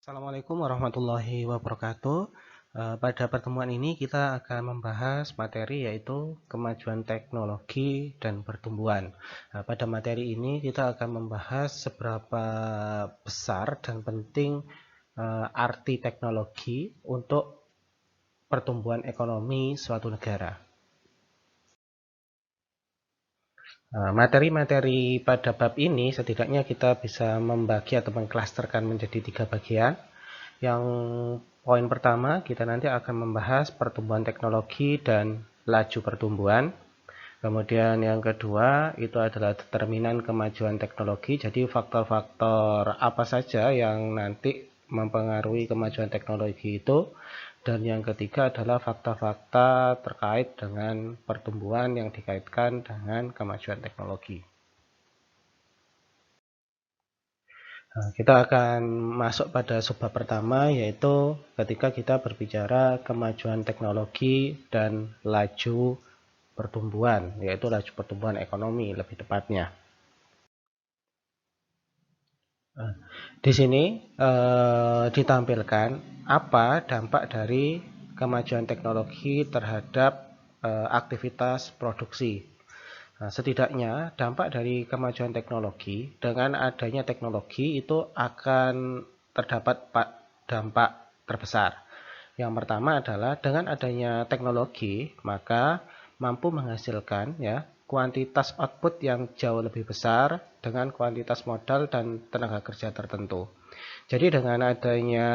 Assalamualaikum warahmatullahi wabarakatuh. Pada pertemuan ini kita akan membahas materi yaitu kemajuan teknologi dan pertumbuhan. Pada materi ini kita akan membahas seberapa besar dan penting arti teknologi untuk pertumbuhan ekonomi suatu negara. Materi-materi pada bab ini setidaknya kita bisa membagi atau mengklasterkan menjadi 3 bagian. Yang poin pertama, kita nanti akan membahas pertumbuhan teknologi dan laju pertumbuhan. Kemudian yang kedua, itu adalah determinan kemajuan teknologi. Jadi faktor-faktor apa saja yang nanti mempengaruhi kemajuan teknologi itu. Dan yang ketiga adalah fakta-fakta terkait dengan pertumbuhan yang dikaitkan dengan kemajuan teknologi. Kita akan masuk pada subbab pertama, yaitu ketika kita berbicara kemajuan teknologi dan laju pertumbuhan, yaitu laju pertumbuhan ekonomi lebih tepatnya. Di sini ditampilkan apa dampak dari kemajuan teknologi terhadap aktivitas produksi. Setidaknya dampak dari kemajuan teknologi, dengan adanya teknologi itu akan terdapat dampak terbesar. Yang pertama adalah dengan adanya teknologi, maka mampu menghasilkan kuantitas output yang jauh lebih besar dengan kuantitas modal dan tenaga kerja tertentu. Jadi dengan adanya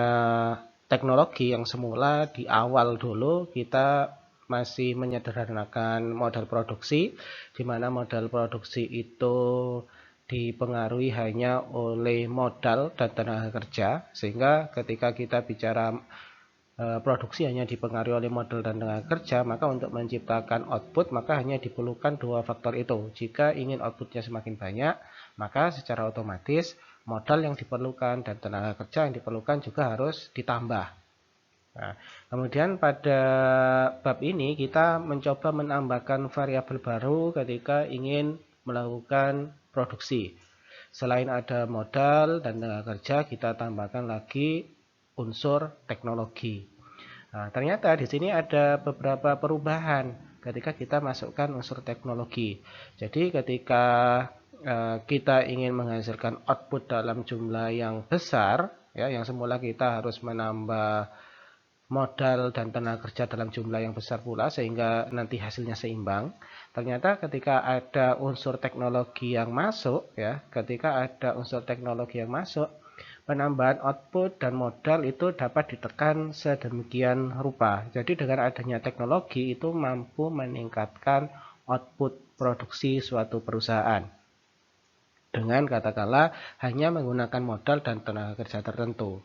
teknologi yang semula di awal dulu kita masih menyederhanakan modal produksi, di mana modal produksi itu dipengaruhi hanya oleh modal dan tenaga kerja, sehingga ketika kita bicara produksi hanya dipengaruhi oleh modal dan tenaga kerja, maka untuk menciptakan output maka hanya diperlukan dua faktor itu. Jika ingin outputnya semakin banyak, maka secara otomatis modal yang diperlukan dan tenaga kerja yang diperlukan juga harus ditambah. Nah, kemudian pada bab ini kita mencoba menambahkan variabel baru ketika ingin melakukan produksi. Selain ada modal dan tenaga kerja, kita tambahkan lagi unsur teknologi. Nah, ternyata di sini ada beberapa perubahan ketika kita masukkan unsur teknologi. Jadi ketika kita ingin menghasilkan output dalam jumlah yang besar, yang semula kita harus menambah modal dan tenaga kerja dalam jumlah yang besar pula sehingga nanti hasilnya seimbang. Ternyata ketika ada unsur teknologi yang masuk, penambahan output dan modal itu dapat ditekan sedemikian rupa. Jadi dengan adanya teknologi itu mampu meningkatkan output produksi suatu perusahaan. Dengan katakanlah hanya menggunakan modal dan tenaga kerja tertentu.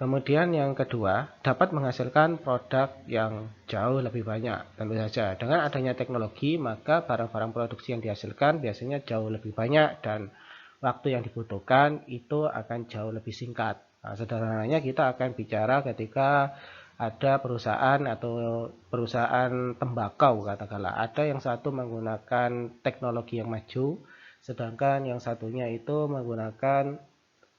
Kemudian yang kedua, dapat menghasilkan produk yang jauh lebih banyak. Tentu saja, dengan adanya teknologi, maka barang-barang produksi yang dihasilkan biasanya jauh lebih banyak dan waktu yang dibutuhkan itu akan jauh lebih singkat. Nah, sederhananya kita akan bicara ketika ada perusahaan atau perusahaan tembakau katakanlah. Ada yang satu menggunakan teknologi yang maju, sedangkan yang satunya itu menggunakan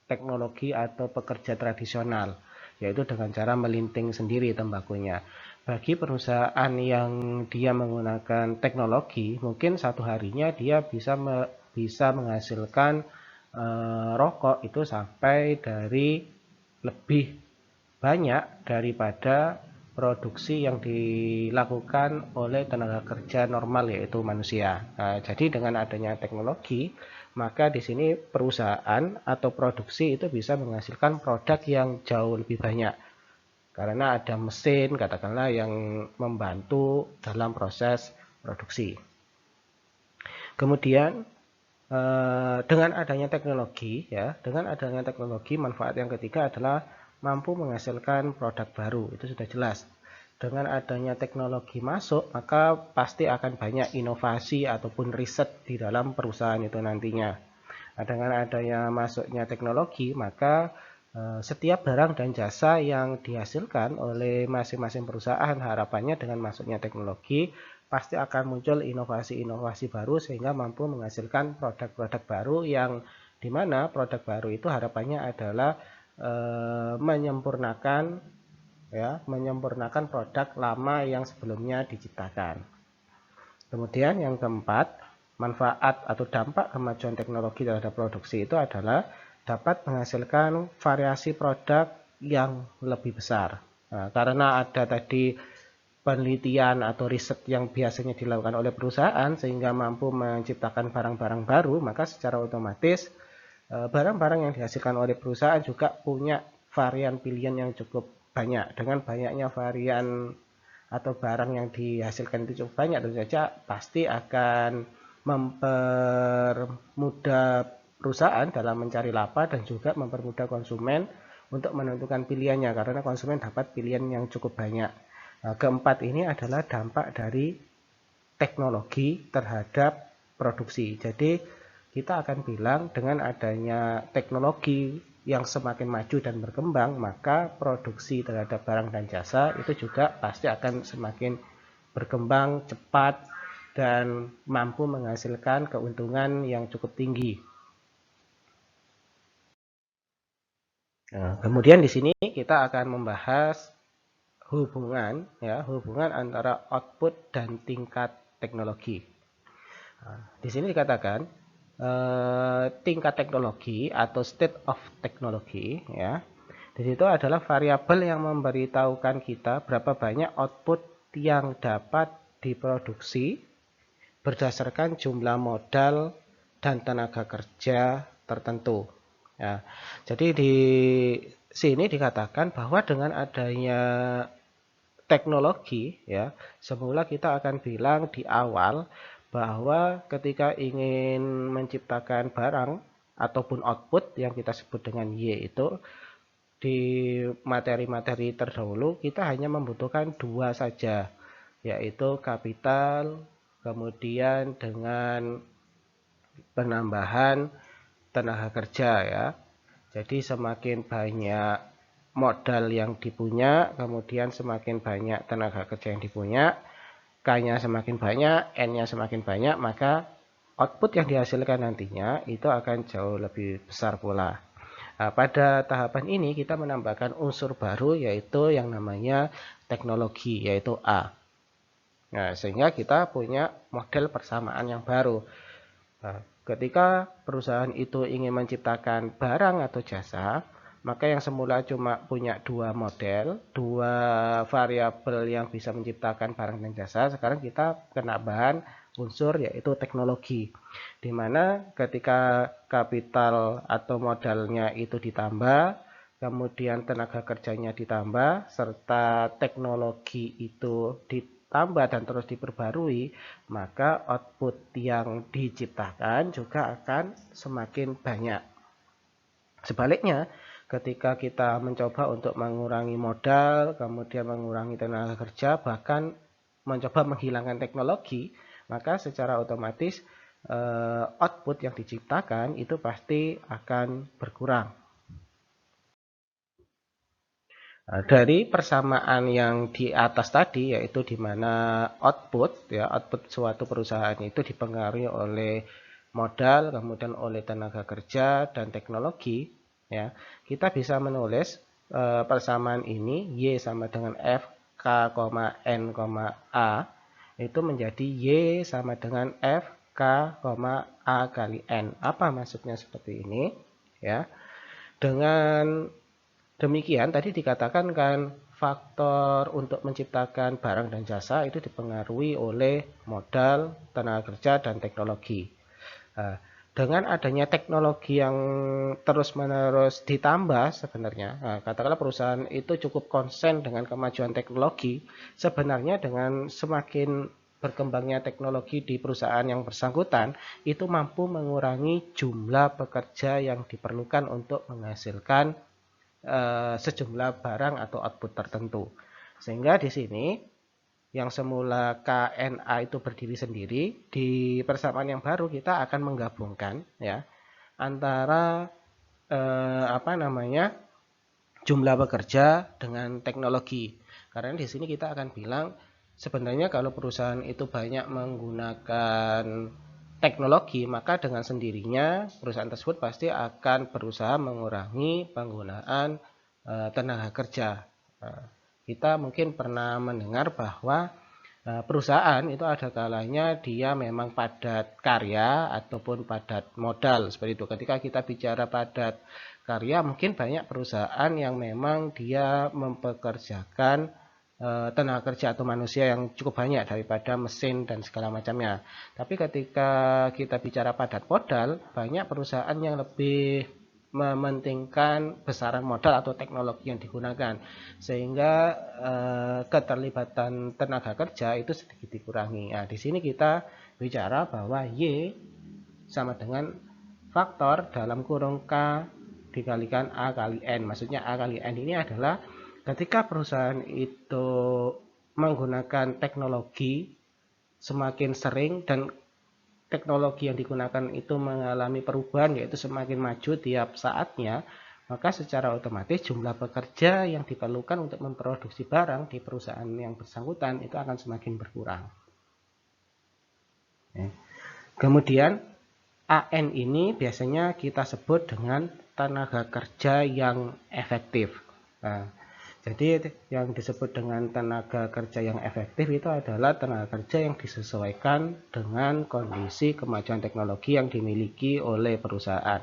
teknologi atau pekerja tradisional, yaitu dengan cara melinting sendiri tembakunya. Bagi perusahaan yang dia menggunakan teknologi, mungkin satu harinya dia bisa menghasilkan rokok itu sampai dari lebih banyak daripada produksi yang dilakukan oleh tenaga kerja normal yaitu manusia. Nah, jadi dengan adanya teknologi, maka di sini perusahaan atau produksi itu bisa menghasilkan produk yang jauh lebih banyak. Karena ada mesin katakanlah yang membantu dalam proses produksi. Kemudian dengan adanya teknologi, manfaat yang ketiga adalah mampu menghasilkan produk baru. Itu sudah jelas. Dengan adanya teknologi masuk, maka pasti akan banyak inovasi ataupun riset di dalam perusahaan itu nantinya. Nah, dengan adanya masuknya teknologi, maka setiap barang dan jasa yang dihasilkan oleh masing-masing perusahaan, harapannya dengan masuknya teknologi pasti akan muncul inovasi-inovasi baru sehingga mampu menghasilkan produk-produk baru yang dimana produk baru itu harapannya adalah menyempurnakan produk lama yang sebelumnya diciptakan. Kemudian yang keempat, manfaat atau dampak kemajuan teknologi terhadap produksi itu adalah dapat menghasilkan variasi produk yang lebih besar. Nah, karena ada tadi penelitian atau riset yang biasanya dilakukan oleh perusahaan sehingga mampu menciptakan barang-barang baru, maka secara otomatis barang-barang yang dihasilkan oleh perusahaan juga punya varian pilihan yang cukup banyak. Dengan banyaknya varian atau barang yang dihasilkan itu cukup banyak, tentu saja pasti akan mempermudah perusahaan dalam mencari laba dan juga mempermudah konsumen untuk menentukan pilihannya karena konsumen dapat pilihan yang cukup banyak. Nah, keempat ini adalah dampak dari teknologi terhadap produksi. Jadi kita akan bilang dengan adanya teknologi yang semakin maju dan berkembang, maka produksi terhadap barang dan jasa itu juga pasti akan semakin berkembang cepat dan mampu menghasilkan keuntungan yang cukup tinggi. Nah, kemudian di sini kita akan membahas hubungan antara output dan tingkat teknologi. Nah, di sini dikatakan tingkat teknologi atau state of technology ya. Di situ adalah variabel yang memberitahukan kita berapa banyak output yang dapat diproduksi berdasarkan jumlah modal dan tenaga kerja tertentu. Ya, jadi di sini dikatakan bahwa dengan adanya teknologi ya, semula kita akan bilang di awal bahwa ketika ingin menciptakan barang ataupun output yang kita sebut dengan Y itu di materi-materi terdahulu kita hanya membutuhkan dua saja, yaitu kapital kemudian dengan penambahan tenaga kerja ya. Jadi semakin banyak modal yang dipunya, kemudian semakin banyak tenaga kerja yang dipunya, K-nya semakin banyak, N-nya semakin banyak, maka output yang dihasilkan nantinya itu akan jauh lebih besar pula. Nah, pada tahapan ini kita menambahkan unsur baru yaitu yang namanya teknologi, yaitu A. Nah, sehingga kita punya model persamaan yang baru. Nah, ketika perusahaan itu ingin menciptakan barang atau jasa, maka yang semula cuma punya dua model, dua variabel yang bisa menciptakan barang dan jasa, sekarang kita kena bahan unsur yaitu teknologi. Di mana ketika kapital atau modalnya itu ditambah, kemudian tenaga kerjanya ditambah, serta teknologi itu ditambah dan terus diperbarui, maka output yang diciptakan juga akan semakin banyak. Sebaliknya, ketika kita mencoba untuk mengurangi modal, kemudian mengurangi tenaga kerja, bahkan mencoba menghilangkan teknologi, maka secara otomatis output yang diciptakan itu pasti akan berkurang. Nah, dari persamaan yang di atas tadi, yaitu di mana output suatu perusahaan itu dipengaruhi oleh modal, kemudian oleh tenaga kerja dan teknologi, ya, kita bisa menulis persamaan ini Y sama dengan F K, N, A itu menjadi Y sama dengan F K, A kali N. Apa maksudnya seperti ini? Ya, dengan demikian, tadi dikatakan kan faktor untuk menciptakan barang dan jasa itu dipengaruhi oleh modal, tenaga kerja, dan teknologi. Nah, dengan adanya teknologi yang terus-menerus ditambah sebenarnya, nah, katakanlah perusahaan itu cukup konsen dengan kemajuan teknologi, sebenarnya dengan semakin berkembangnya teknologi di perusahaan yang bersangkutan, itu mampu mengurangi jumlah pekerja yang diperlukan untuk menghasilkan sejumlah barang atau output tertentu. Sehingga di sini yang semula KNA itu berdiri sendiri, di persamaan yang baru kita akan menggabungkan ya antara jumlah pekerja dengan teknologi. Karena di sini kita akan bilang sebenarnya kalau perusahaan itu banyak menggunakan teknologi, maka dengan sendirinya perusahaan tersebut pasti akan berusaha mengurangi penggunaan tenaga kerja. Kita mungkin pernah mendengar bahwa perusahaan itu ada kalanya dia memang padat karya ataupun padat modal seperti itu. Ketika kita bicara padat karya, mungkin banyak perusahaan yang memang dia mempekerjakan tenaga kerja atau manusia yang cukup banyak daripada mesin dan segala macamnya. Tapi ketika kita bicara padat modal, banyak perusahaan yang lebih mementingkan besaran modal atau teknologi yang digunakan, sehingga keterlibatan tenaga kerja itu sedikit dikurangi. Nah, di sini kita bicara bahwa Y sama dengan faktor dalam kurung K dikalikan A kali N. Maksudnya A kali N ini adalah ketika perusahaan itu menggunakan teknologi semakin sering dan teknologi yang digunakan itu mengalami perubahan, yaitu semakin maju tiap saatnya, maka secara otomatis jumlah pekerja yang diperlukan untuk memproduksi barang di perusahaan yang bersangkutan itu akan semakin berkurang. Kemudian AN ini biasanya kita sebut dengan tenaga kerja yang efektif. Nah, jadi yang disebut dengan tenaga kerja yang efektif itu adalah tenaga kerja yang disesuaikan dengan kondisi kemajuan teknologi yang dimiliki oleh perusahaan.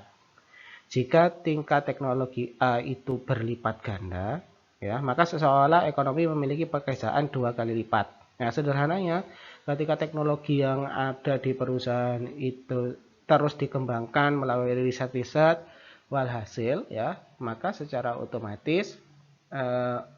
Jika tingkat teknologi A itu berlipat ganda, ya, maka seolah ekonomi memiliki pekerjaan 2 kali lipat. Nah, sederhananya, ketika teknologi yang ada di perusahaan itu terus dikembangkan melalui riset-riset, walhasil, ya, maka secara otomatis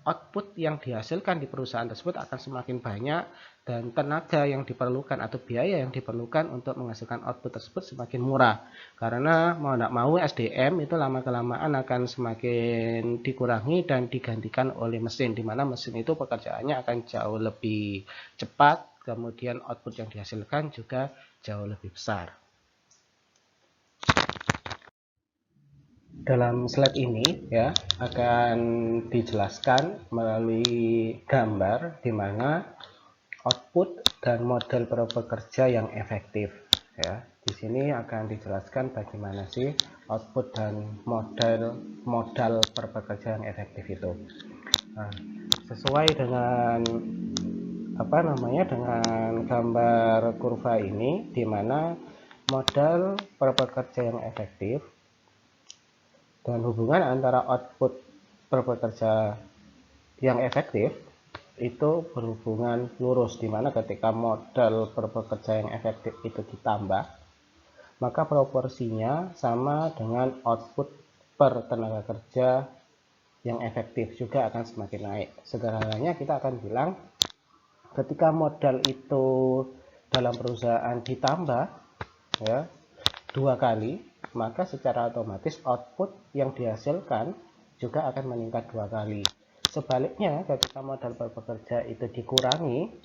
output yang dihasilkan di perusahaan tersebut akan semakin banyak dan tenaga yang diperlukan atau biaya yang diperlukan untuk menghasilkan output tersebut semakin murah, karena mau tidak mau SDM itu lama-kelamaan akan semakin dikurangi dan digantikan oleh mesin, di mana mesin itu pekerjaannya akan jauh lebih cepat, kemudian output yang dihasilkan juga jauh lebih besar. Dalam slide ini ya akan dijelaskan melalui gambar di mana output dan modal per pekerja yang efektif ya. Di sini akan dijelaskan bagaimana sih output dan modal per pekerja yang efektif itu. Nah, sesuai dengan dengan gambar kurva ini, di mana modal per pekerja yang efektif dan hubungan antara output per pekerja yang efektif itu berhubungan lurus, di mana ketika modal per pekerja yang efektif itu ditambah, maka proporsinya sama dengan output per tenaga kerja yang efektif juga akan semakin naik. Sederhananya kita akan bilang ketika modal itu dalam perusahaan ditambah ya 2 kali, maka secara otomatis output yang dihasilkan juga akan meningkat 2 kali. Sebaliknya, ketika modal per pekerja itu dikurangi,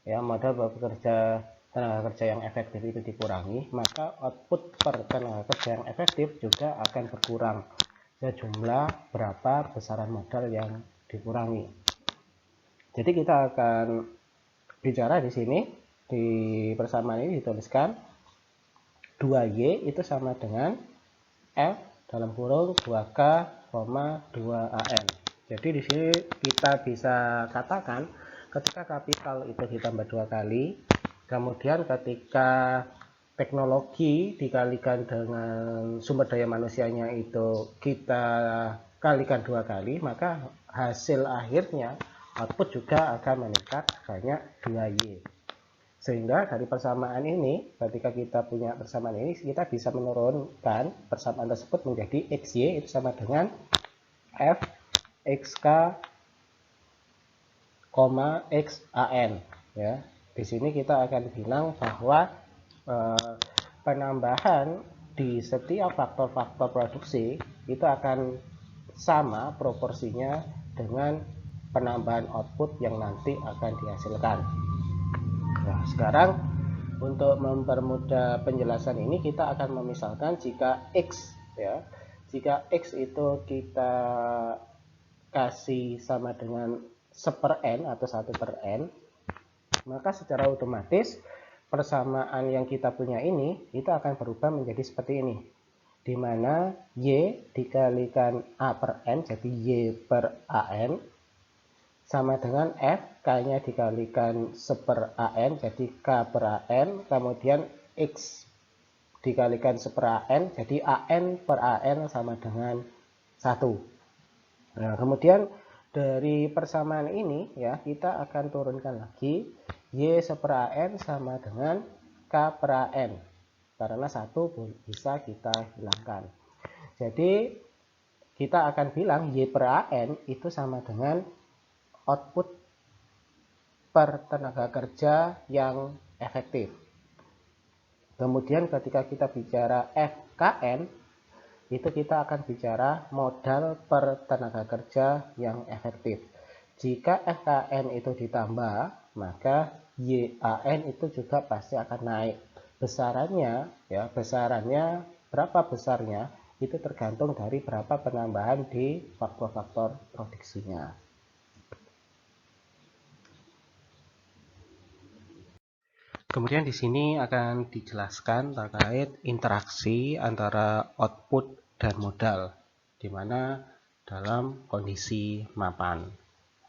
ya modal per pekerja tenaga kerja yang efektif itu dikurangi, maka output per tenaga kerja yang efektif juga akan berkurang sejumlah berapa besaran modal yang dikurangi. Jadi kita akan bicara di sini, di persamaan ini dituliskan 2Y itu sama dengan F dalam kurung 2K, 2AN. Jadi di sini kita bisa katakan ketika kapital itu ditambah 2 kali, kemudian ketika teknologi dikalikan dengan sumber daya manusianya itu kita kalikan 2 kali, maka hasil akhirnya output juga akan meningkat banyak 2Y. Sehingga dari persamaan ini, ketika kita punya persamaan ini, kita bisa menurunkan persamaan tersebut menjadi XY itu sama dengan F XK, XAN. Ya, di sini kita akan bilang bahwa penambahan di setiap faktor-faktor produksi itu akan sama proporsinya dengan penambahan output yang nanti akan dihasilkan. Nah, sekarang untuk mempermudah penjelasan ini kita akan memisalkan jika X ya. Jika X itu kita kasih sama dengan 1/n atau 1/n, maka secara otomatis persamaan yang kita punya ini itu akan berubah menjadi seperti ini, di mana Y dikalikan A per N, jadi Y per AN, sama dengan F, K-nya dikalikan 1 per AN, jadi K per AN, kemudian X dikalikan 1 per AN, jadi AN per AN sama dengan 1. Nah, kemudian dari persamaan ini ya, kita akan turunkan lagi Y 1 per AN sama dengan K per AN, karena 1 bisa kita hilangkan. Jadi kita akan bilang Y per AN itu sama dengan output per tenaga kerja yang efektif. Kemudian ketika kita bicara FKN, itu kita akan bicara modal per tenaga kerja yang efektif. Jika FKN itu ditambah, maka YAN itu juga pasti akan naik. Besarannya, ya, besarannya berapa besarnya itu tergantung dari berapa penambahan di faktor-faktor produksinya. Kemudian di sini akan dijelaskan terkait interaksi antara output dan modal, di mana dalam kondisi mapan.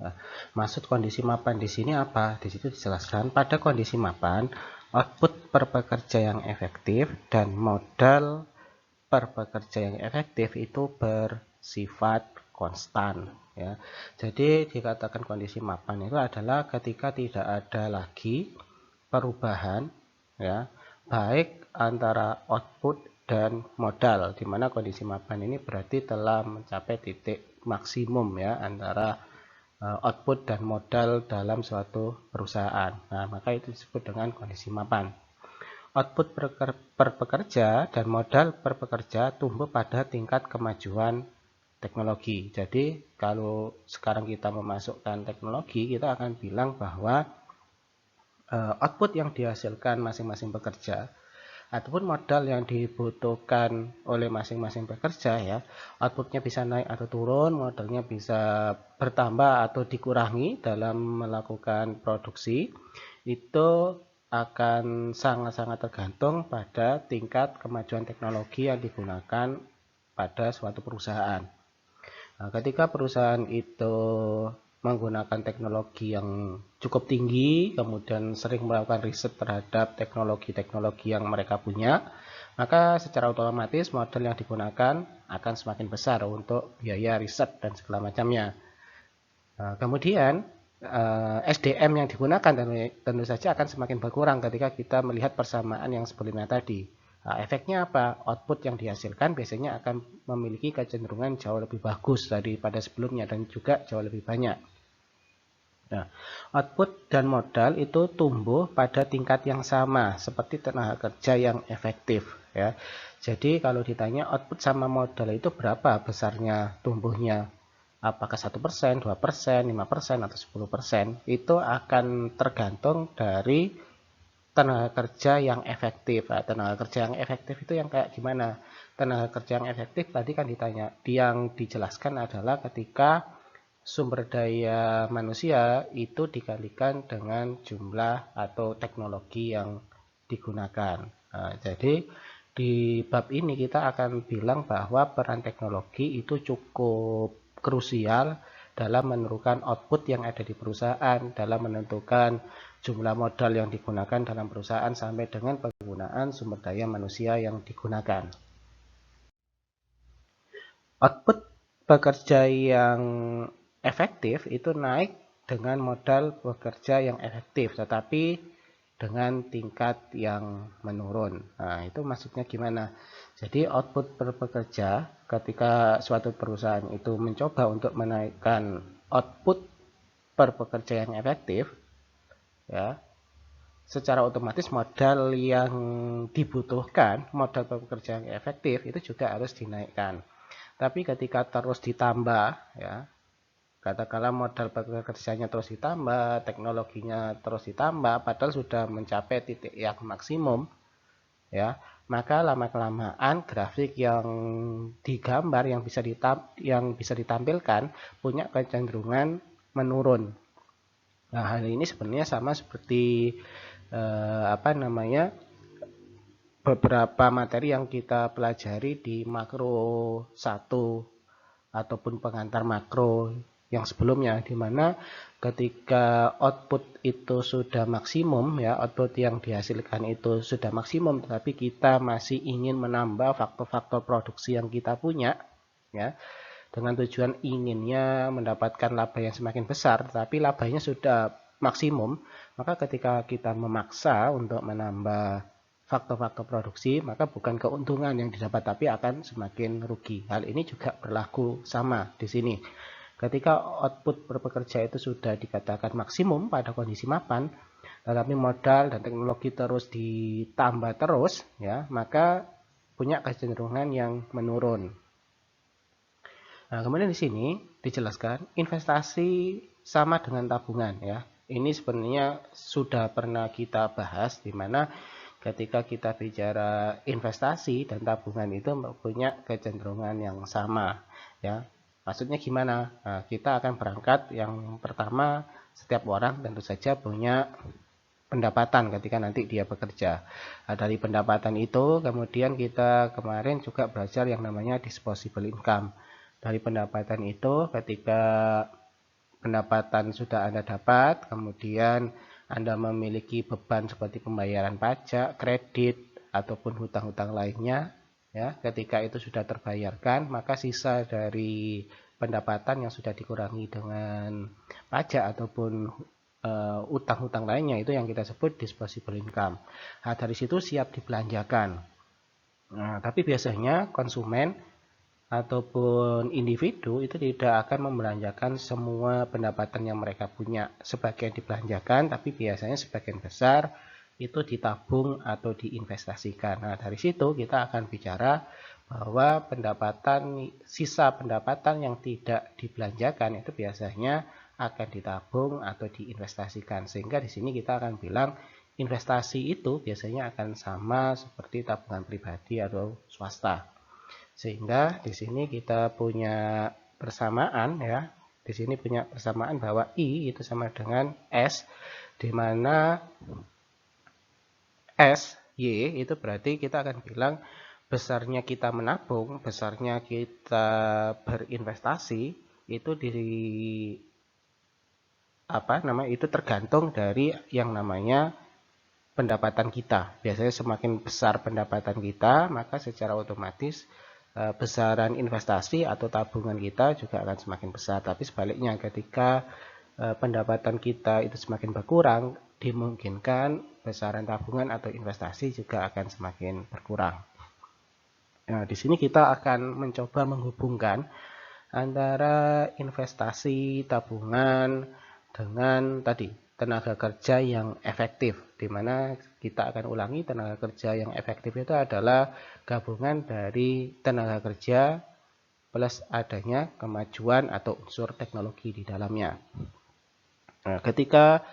Nah, maksud kondisi mapan di sini apa? Di situ dijelaskan pada kondisi mapan, output per pekerja yang efektif dan modal per pekerja yang efektif itu bersifat konstan. Ya. Jadi dikatakan kondisi mapan itu adalah ketika tidak ada lagi perubahan, ya, baik antara output dan modal, di mana kondisi mapan ini berarti telah mencapai titik maksimum ya antara output dan modal dalam suatu perusahaan. Nah, maka itu disebut dengan kondisi mapan. Output per pekerja dan modal per pekerja tumbuh pada tingkat kemajuan teknologi. Jadi kalau sekarang kita memasukkan teknologi, kita akan bilang bahwa output yang dihasilkan masing-masing pekerja ataupun modal yang dibutuhkan oleh masing-masing pekerja ya, outputnya bisa naik atau turun, modalnya bisa bertambah atau dikurangi dalam melakukan produksi, itu akan sangat-sangat tergantung pada tingkat kemajuan teknologi yang digunakan pada suatu perusahaan. Nah, ketika perusahaan itu menggunakan teknologi yang cukup tinggi, kemudian sering melakukan riset terhadap teknologi-teknologi yang mereka punya, maka secara otomatis modal yang digunakan akan semakin besar untuk biaya riset dan segala macamnya. Nah, kemudian SDM yang digunakan tentu saja akan semakin berkurang ketika kita melihat persamaan yang sebelumnya tadi. Nah, efeknya apa? Output yang dihasilkan biasanya akan memiliki kecenderungan jauh lebih bagus daripada sebelumnya dan juga jauh lebih banyak. Nah, output dan modal itu tumbuh pada tingkat yang sama seperti tenaga kerja yang efektif ya. Jadi kalau ditanya output sama modal itu berapa besarnya tumbuhnya? Apakah 1%, 2%, 5%, atau 10%? Itu akan tergantung dari tenaga kerja yang efektif. Nah, tenaga kerja yang efektif itu yang kayak gimana? Tenaga kerja yang efektif tadi kan ditanya, yang dijelaskan adalah ketika sumber daya manusia itu dikalikan dengan jumlah atau teknologi yang digunakan. Nah, jadi di bab ini kita akan bilang bahwa peran teknologi itu cukup krusial dalam menentukan output yang ada di perusahaan, dalam menentukan jumlah modal yang digunakan dalam perusahaan sampai dengan penggunaan sumber daya manusia yang digunakan. Output pekerja yang efektif itu naik dengan modal bekerja yang efektif, tetapi dengan tingkat yang menurun. Nah, itu maksudnya gimana? Jadi output per pekerja ketika suatu perusahaan itu mencoba untuk menaikkan output per pekerja yang efektif, ya, secara otomatis modal yang dibutuhkan, modal per pekerja yang efektif itu juga harus dinaikkan. Tapi ketika terus ditambah, ya, katakanlah modal pekerjanya terus ditambah, teknologinya terus ditambah, padahal sudah mencapai titik yang maksimum, ya, maka lama-kelamaan grafik yang digambar yang bisa ditampilkan punya kecenderungan menurun. Nah, hal ini sebenarnya sama seperti apa namanya, beberapa materi yang kita pelajari di makro 1 ataupun pengantar makro yang sebelumnya, di mana ketika output itu sudah maksimum ya, output yang dihasilkan itu sudah maksimum, tetapi kita masih ingin menambah faktor-faktor produksi yang kita punya ya, dengan tujuan inginnya mendapatkan laba yang semakin besar, tapi labanya sudah maksimum, maka ketika kita memaksa untuk menambah faktor-faktor produksi, maka bukan keuntungan yang didapat, tapi akan semakin rugi. Hal ini juga berlaku sama di sini. Ketika output per pekerja itu sudah dikatakan maksimum pada kondisi mapan, tetapi modal dan teknologi terus ditambah terus, ya, maka punya kecenderungan yang menurun. Nah, kemudian di sini dijelaskan investasi sama dengan tabungan ya. Ini sebenarnya sudah pernah kita bahas, di mana ketika kita bicara investasi dan tabungan itu punya kecenderungan yang sama ya. Maksudnya gimana? Nah, kita akan berangkat yang pertama, setiap orang tentu saja punya pendapatan ketika nanti dia bekerja. Nah, dari pendapatan itu kemudian kita kemarin juga belajar yang namanya disposable income. Dari pendapatan itu ketika pendapatan sudah Anda dapat, kemudian Anda memiliki beban seperti pembayaran pajak, kredit, ataupun hutang-hutang lainnya, ya, ketika itu sudah terbayarkan, maka sisa dari pendapatan yang sudah dikurangi dengan pajak ataupun utang-hutang lainnya, itu yang kita sebut disposable income. Nah, dari situ siap dibelanjakan. Nah, tapi biasanya konsumen ataupun individu itu tidak akan membelanjakan semua pendapatan yang mereka punya. Sebagian dibelanjakan, tapi biasanya sebagian besar itu ditabung atau diinvestasikan. Nah, dari situ kita akan bicara bahwa sisa pendapatan yang tidak dibelanjakan itu biasanya akan ditabung atau diinvestasikan. Sehingga di sini kita akan bilang investasi itu biasanya akan sama seperti tabungan pribadi atau swasta. Sehingga di sini kita punya persamaan ya. Di sini punya persamaan bahwa I itu sama dengan S, di mana S, Y itu berarti kita akan bilang besarnya kita menabung, besarnya kita berinvestasi itu itu tergantung dari yang namanya pendapatan kita. Biasanya semakin besar pendapatan kita, maka secara otomatis besaran investasi atau tabungan kita juga akan semakin besar. Tapi sebaliknya ketika pendapatan kita itu semakin berkurang, dimungkinkan besaran tabungan atau investasi juga akan semakin berkurang. Nah, di sini kita akan mencoba menghubungkan antara investasi, tabungan dengan tadi tenaga kerja yang efektif, di mana kita akan ulangi tenaga kerja yang efektif itu adalah gabungan dari tenaga kerja plus adanya kemajuan atau unsur teknologi di dalamnya. Nah, ketika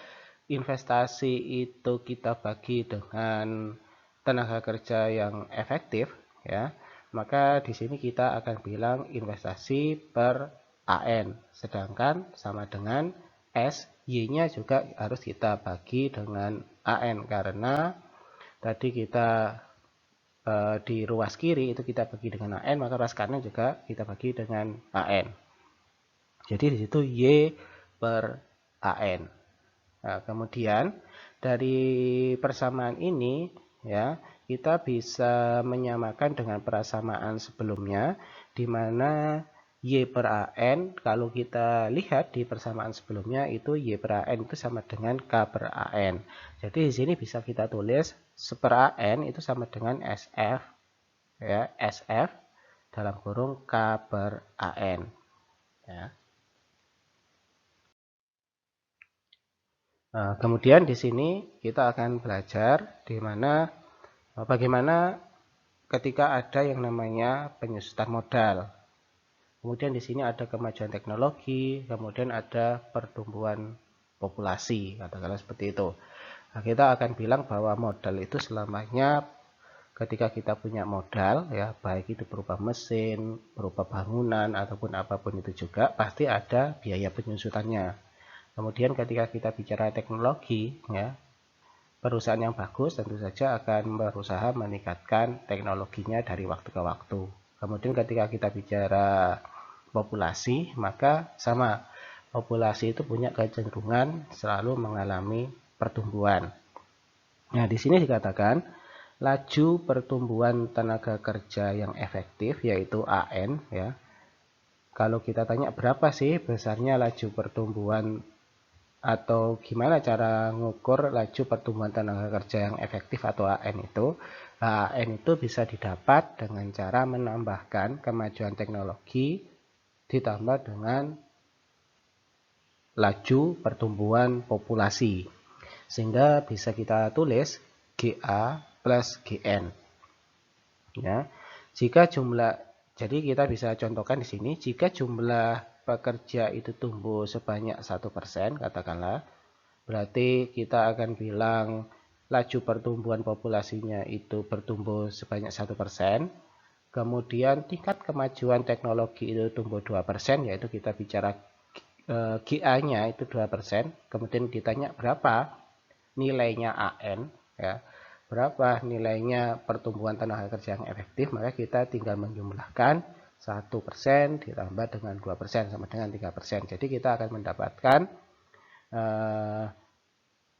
investasi itu kita bagi dengan tenaga kerja yang efektif, ya, maka di sini kita akan bilang investasi per AN, sedangkan sama dengan S, Y-nya juga harus kita bagi dengan AN, karena tadi kita di ruas kiri itu kita bagi dengan AN, maka ruas kanan juga kita bagi dengan AN. Jadi di situ Y per AN. Nah, kemudian dari persamaan ini ya, kita bisa menyamakan dengan persamaan sebelumnya, di mana Y per AN, kalau kita lihat di persamaan sebelumnya itu Y per AN itu sama dengan K per AN. Jadi di sini bisa kita tulis per AN itu sama dengan SF ya, SF dalam kurung K per AN ya. Nah, kemudian di sini kita akan belajar di mana bagaimana ketika ada yang namanya penyusutan modal. Kemudian di sini ada kemajuan teknologi, kemudian ada pertumbuhan populasi, katakanlah seperti itu. Nah, kita akan bilang bahwa modal itu selamanya ketika kita punya modal, ya, baik itu berupa mesin, berupa bangunan, ataupun apapun itu juga, pasti ada biaya penyusutannya. Kemudian ketika kita bicara teknologi, ya, perusahaan yang bagus tentu saja akan berusaha meningkatkan teknologinya dari waktu ke waktu. Kemudian ketika kita bicara populasi, maka sama, populasi itu punya kecenderungan selalu mengalami pertumbuhan. Nah, di sini dikatakan laju pertumbuhan tenaga kerja yang efektif yaitu AN ya. Kalau kita tanya berapa sih besarnya laju pertumbuhan atau gimana cara ngukur laju pertumbuhan tenaga kerja yang efektif atau AN itu? Nah, AN itu bisa didapat dengan cara menambahkan kemajuan teknologi ditambah dengan laju pertumbuhan populasi. Sehingga bisa kita tulis GA plus GN. Ya. Jadi kita bisa contohkan di sini, jika jumlah pekerja itu tumbuh sebanyak 1%, katakanlah, berarti kita akan bilang laju pertumbuhan populasinya itu bertumbuh sebanyak 1%. Kemudian tingkat kemajuan teknologi itu tumbuh 2%, yaitu kita bicara GA-nya itu 2%. Kemudian ditanya berapa nilainya AN, ya, berapa nilainya pertumbuhan tenaga kerja yang efektif, maka kita tinggal menjumlahkan 1% ditambah dengan 2% sama dengan 3%. Jadi kita akan mendapatkan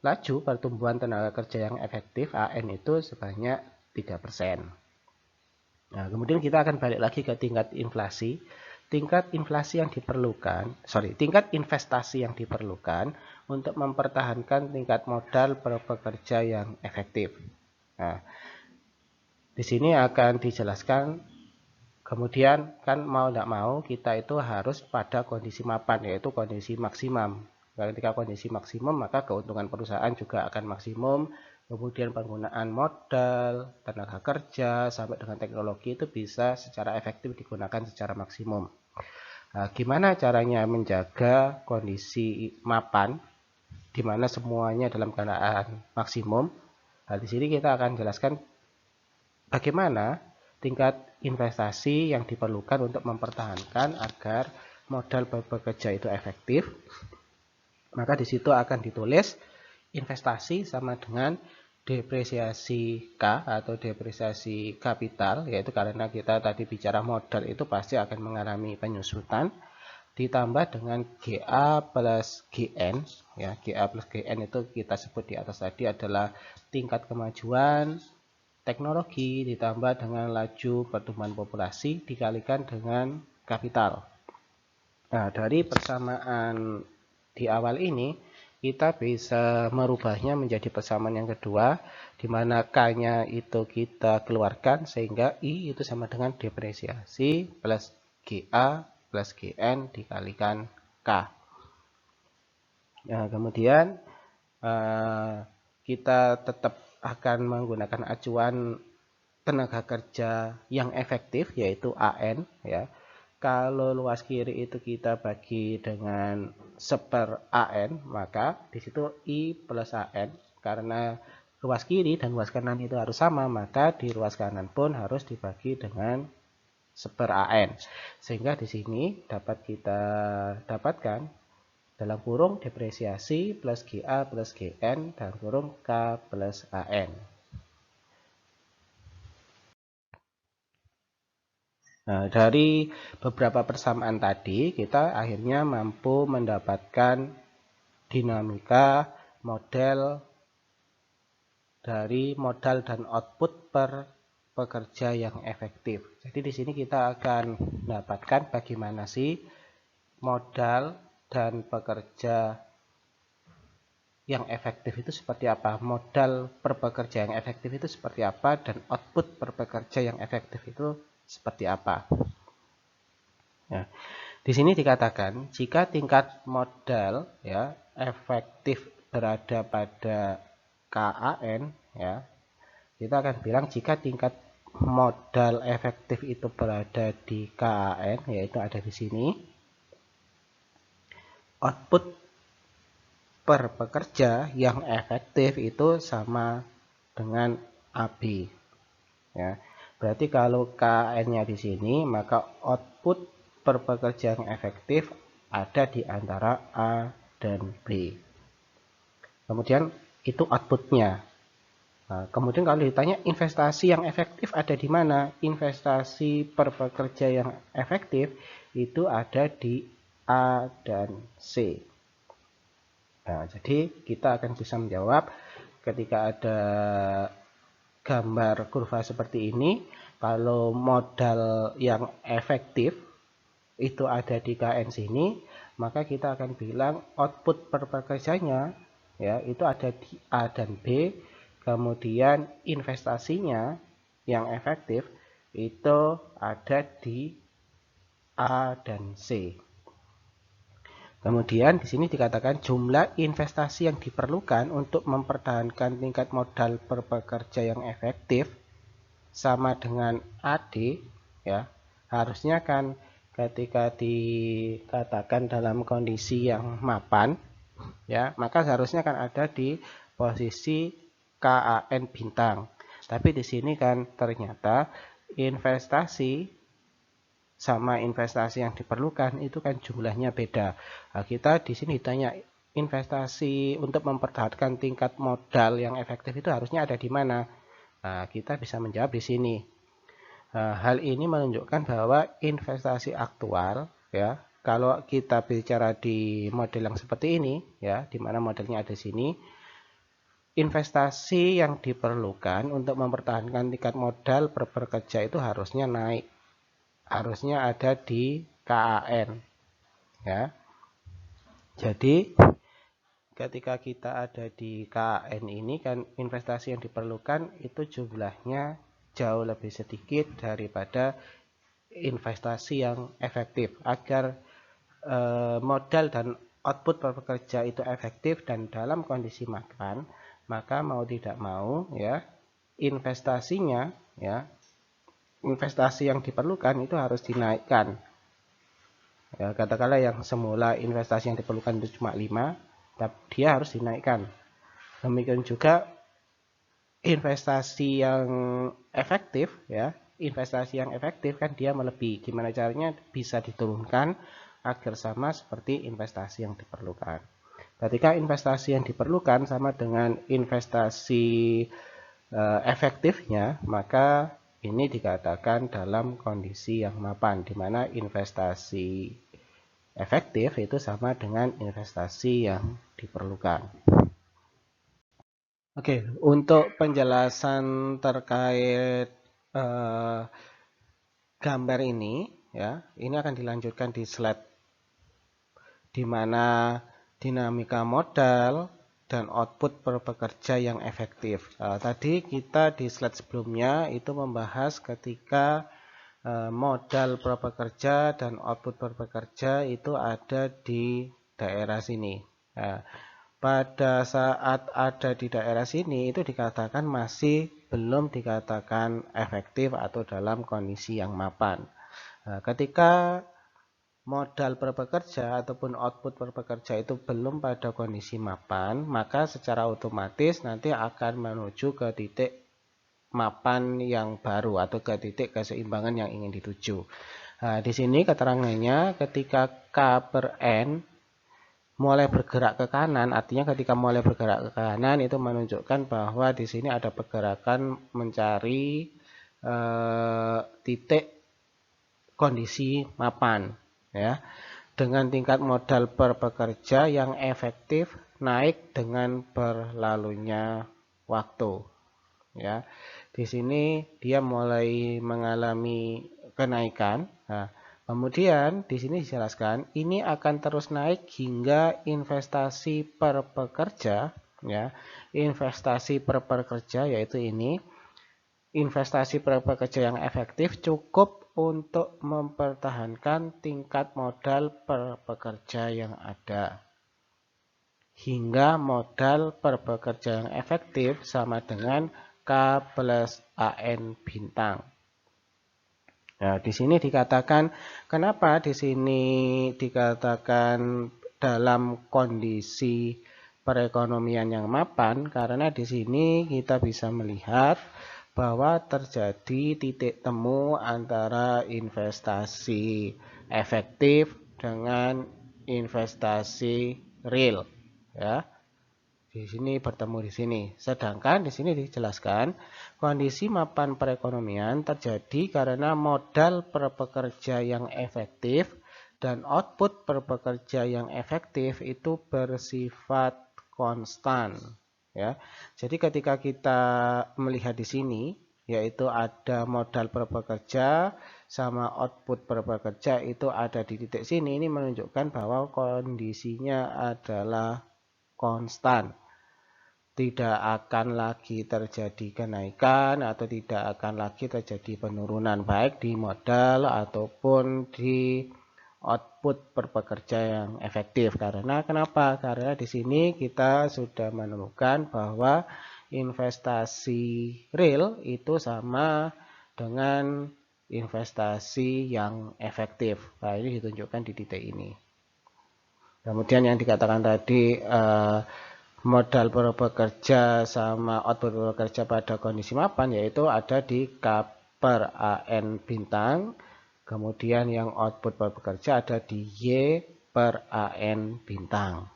laju pertumbuhan tenaga kerja yang efektif AN itu sebanyak 3%. Nah, kemudian kita akan balik lagi ke tingkat inflasi. Tingkat investasi yang diperlukan untuk mempertahankan tingkat modal per pekerja yang efektif. Nah, di sini akan dijelaskan, kemudian kan mau tidak mau kita itu harus pada kondisi mapan, yaitu kondisi maksimum. Ketika kondisi maksimum, maka keuntungan perusahaan juga akan maksimum. Kemudian penggunaan modal, tenaga kerja, sampai dengan teknologi itu bisa secara efektif digunakan secara maksimum. Nah, gimana caranya menjaga kondisi mapan, di mana semuanya dalam keadaan maksimum? Nah, di sini kita akan jelaskan bagaimana tingkat investasi yang diperlukan untuk mempertahankan agar modal bekerja itu efektif. Maka di situ akan ditulis investasi sama dengan depresiasi K atau depresiasi kapital, yaitu karena kita tadi bicara modal itu pasti akan mengalami penyusutan, ditambah dengan GA plus GN. Ya, GA plus GN itu kita sebut di atas tadi adalah tingkat kemajuan teknologi ditambah dengan laju pertumbuhan populasi dikalikan dengan kapital. Nah, dari persamaan di awal ini kita bisa merubahnya menjadi persamaan yang kedua, di mana K-nya itu kita keluarkan sehingga I itu sama dengan depresiasi plus GA plus GN dikalikan K. Nah, kemudian kita tetap akan menggunakan acuan tenaga kerja yang efektif yaitu AN ya. Kalau luas kiri itu kita bagi dengan 1/n, maka di situ I plus AN, karena luas kiri dan luas kanan itu harus sama, maka di luas kanan pun harus dibagi dengan 1/n. Sehingga di sini dapat kita dapatkan dalam kurung depresiasi plus GA plus GN dan kurung K plus AN. Nah, dari beberapa persamaan tadi, kita akhirnya mampu mendapatkan dinamika model dari modal dan output per pekerja yang efektif. Jadi di sini kita akan mendapatkan bagaimana sih modal dan pekerja yang efektif itu seperti apa, modal per pekerja yang efektif itu seperti apa, dan output per pekerja yang efektif itu seperti apa. Ya. Di sini dikatakan jika tingkat modal ya efektif berada pada KAN ya, kita akan bilang jika tingkat modal efektif itu berada di KAN, yaitu ada di sini, output per pekerja yang efektif itu sama dengan AB ya. Berarti kalau KN-nya di sini, maka output per pekerja yang efektif ada di antara A dan B. Kemudian itu outputnya. Nah, kemudian kalau ditanya investasi yang efektif ada di mana? Investasi per pekerja yang efektif itu ada di A dan C. Nah, jadi kita akan bisa menjawab ketika ada gambar kurva seperti ini, kalau modal yang efektif itu ada di KN sini, maka kita akan bilang output per pekerjanya ya itu ada di A dan B, kemudian investasinya yang efektif itu ada di A dan C. Kemudian di sini dikatakan jumlah investasi yang diperlukan untuk mempertahankan tingkat modal per pekerja yang efektif sama dengan AD ya. Harusnya kan ketika dikatakan dalam kondisi yang mapan ya, maka seharusnya kan ada di posisi KAN bintang. Tapi di sini kan ternyata investasi sama investasi yang diperlukan itu kan jumlahnya beda. Nah, kita di sini ditanya investasi untuk mempertahankan tingkat modal yang efektif itu harusnya ada di mana? Nah, kita bisa menjawab di sini. Nah, hal ini menunjukkan bahwa investasi aktual ya, kalau kita bicara di model yang seperti ini ya, di mana modelnya ada di sini, investasi yang diperlukan untuk mempertahankan tingkat modal per pekerja itu harusnya naik. Harusnya ada di KAN ya. Jadi ketika kita ada di KAN ini kan investasi yang diperlukan itu jumlahnya jauh lebih sedikit daripada investasi yang efektif. Agar modal dan output per pekerja itu efektif dan dalam kondisi makan, maka mau tidak mau ya investasinya ya, investasi yang diperlukan itu harus dinaikkan. Ya, katakanlah yang semula investasi yang diperlukan itu cuma 5, tapi dia harus dinaikkan. Demikian juga investasi yang efektif ya, investasi yang efektif kan dia melebihi. Gimana caranya bisa diturunkan agar sama seperti investasi yang diperlukan. Ketika investasi yang diperlukan sama dengan investasi efektifnya, maka ini dikatakan dalam kondisi yang mapan, di mana investasi efektif itu sama dengan investasi yang diperlukan. Oke, untuk penjelasan terkait gambar ini ya, ini akan dilanjutkan di slide di mana dinamika modal dan output per pekerja yang efektif. Tadi kita di slide sebelumnya itu membahas ketika modal per pekerja dan output per pekerja itu ada di daerah sini. Pada saat ada di daerah sini itu dikatakan masih belum dikatakan efektif atau dalam kondisi yang mapan. Ketika modal per pekerja ataupun output per pekerja itu belum pada kondisi mapan, maka secara otomatis nanti akan menuju ke titik mapan yang baru atau ke titik keseimbangan yang ingin dituju. Nah, di sini keterangannya ketika K per N mulai bergerak ke kanan, artinya ketika mulai bergerak ke kanan itu menunjukkan bahwa di sini ada pergerakan mencari titik kondisi mapan ya, dengan tingkat modal per pekerja yang efektif naik dengan berlalunya waktu ya. Di sini dia mulai mengalami kenaikan. Nah, kemudian di sini dijelaskan ini akan terus naik hingga investasi per pekerja ya. Investasi per pekerja yaitu ini. Investasi per pekerja yang efektif cukup untuk mempertahankan tingkat modal per pekerja yang ada. Hingga modal per pekerja yang efektif sama dengan K plus AN bintang. Nah, di sini dikatakan, kenapa di sini dikatakan dalam kondisi perekonomian yang mapan? Karena di sini kita bisa melihat bahwa terjadi titik temu antara investasi efektif dengan investasi real ya. Di sini bertemu di sini. Sedangkan di sini dijelaskan kondisi mapan perekonomian terjadi karena modal per pekerja yang efektif dan output per pekerja yang efektif itu bersifat konstan. Ya, jadi ketika kita melihat di sini, yaitu ada modal per pekerja sama output per pekerja itu ada di titik sini, ini menunjukkan bahwa kondisinya adalah konstan. Tidak akan lagi terjadi kenaikan atau tidak akan lagi terjadi penurunan baik di modal ataupun di output per pekerja yang efektif. Karena kenapa? Karena di sini kita sudah menemukan bahwa investasi real itu sama dengan investasi yang efektif. Nah, ini ditunjukkan di titik ini. Kemudian yang dikatakan tadi modal per pekerja sama output per pekerja pada kondisi mapan yaitu ada di K per AN bintang. Kemudian yang output per pekerja ada di Y per AN bintang.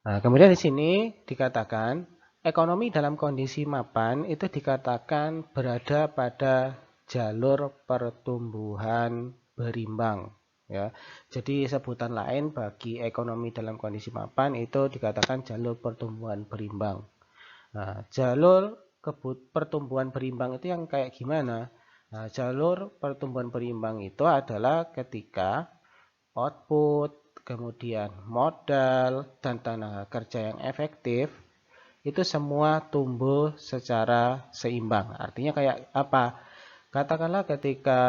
Nah, kemudian di sini dikatakan ekonomi dalam kondisi mapan itu dikatakan berada pada jalur pertumbuhan berimbang. Ya, jadi sebutan lain bagi ekonomi dalam kondisi mapan itu dikatakan jalur pertumbuhan berimbang. Nah, jalur pertumbuhan berimbang itu yang kayak gimana? Nah, jalur pertumbuhan berimbang itu adalah ketika output, kemudian modal, dan tenaga kerja yang efektif itu semua tumbuh secara seimbang. Artinya kayak apa? Katakanlah ketika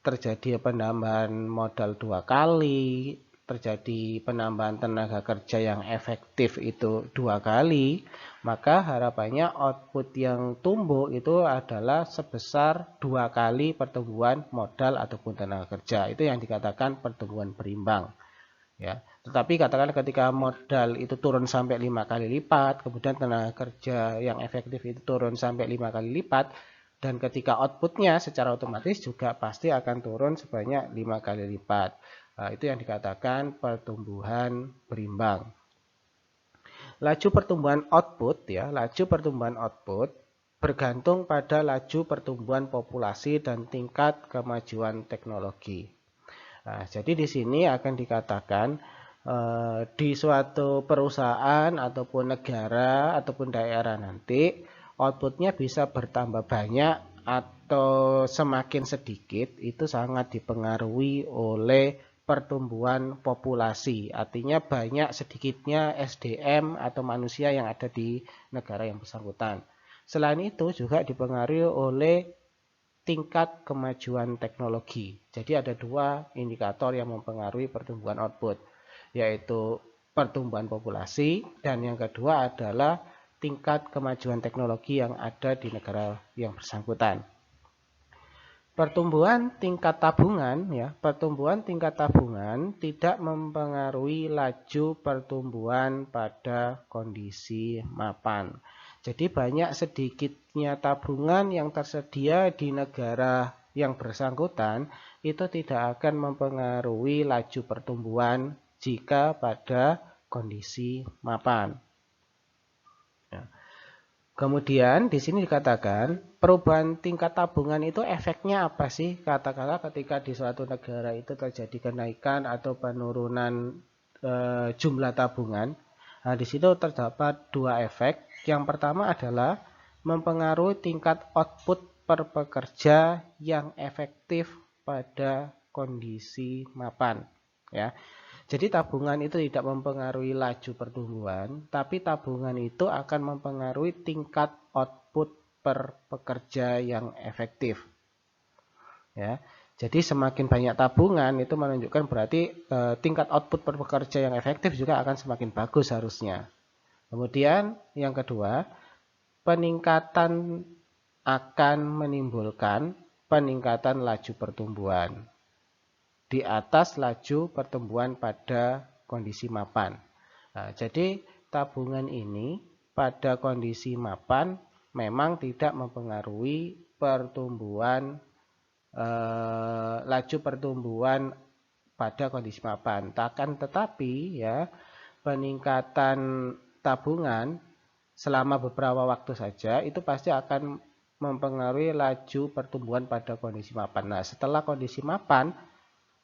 terjadi penambahan modal 2 kali, terjadi penambahan tenaga kerja yang efektif itu 2 kali, maka harapannya output yang tumbuh itu adalah sebesar 2 kali pertumbuhan modal ataupun tenaga kerja. Itu yang dikatakan pertumbuhan berimbang. Ya, tetapi katakan ketika modal itu turun sampai 5 kali lipat, kemudian tenaga kerja yang efektif itu turun sampai 5 kali lipat, dan ketika outputnya secara otomatis juga pasti akan turun sebanyak 5 kali lipat. Nah, itu yang dikatakan pertumbuhan berimbang. Laju pertumbuhan output ya, laju pertumbuhan output bergantung pada laju pertumbuhan populasi dan tingkat kemajuan teknologi. Nah, jadi di sini akan dikatakan di suatu perusahaan ataupun negara ataupun daerah nanti outputnya bisa bertambah banyak atau semakin sedikit itu sangat dipengaruhi oleh pertumbuhan populasi. Artinya banyak sedikitnya SDM atau manusia yang ada di negara yang bersangkutan. Selain itu juga dipengaruhi oleh tingkat kemajuan teknologi. Jadi ada 2 indikator yang mempengaruhi pertumbuhan output, yaitu pertumbuhan populasi dan yang kedua adalah tingkat kemajuan teknologi yang ada di negara yang bersangkutan. Pertumbuhan tingkat tabungan ya, pertumbuhan tingkat tabungan tidak mempengaruhi laju pertumbuhan pada kondisi mapan. Jadi banyak sedikitnya tabungan yang tersedia di negara yang bersangkutan itu tidak akan mempengaruhi laju pertumbuhan jika pada kondisi mapan. Ya. Kemudian di sini dikatakan perubahan tingkat tabungan itu efeknya apa sih? Katakanlah ketika di suatu negara itu terjadi kenaikan atau penurunan jumlah tabungan. Nah, di situ terdapat 2 efek. Yang pertama adalah mempengaruhi tingkat output per pekerja yang efektif pada kondisi mapan. Ya. Jadi tabungan itu tidak mempengaruhi laju pertumbuhan, tapi tabungan itu akan mempengaruhi tingkat output per pekerja yang efektif. Ya. Jadi semakin banyak tabungan itu menunjukkan berarti tingkat output per pekerja yang efektif juga akan semakin bagus harusnya. Kemudian yang kedua, peningkatan akan menimbulkan peningkatan laju pertumbuhan di atas laju pertumbuhan pada kondisi mapan. Nah, jadi tabungan ini pada kondisi mapan memang tidak mempengaruhi pertumbuhan laju pertumbuhan pada kondisi mapan. Akan tetapi ya, peningkatan tabungan selama beberapa waktu saja itu pasti akan mempengaruhi laju pertumbuhan pada kondisi mapan. Nah, setelah kondisi mapan,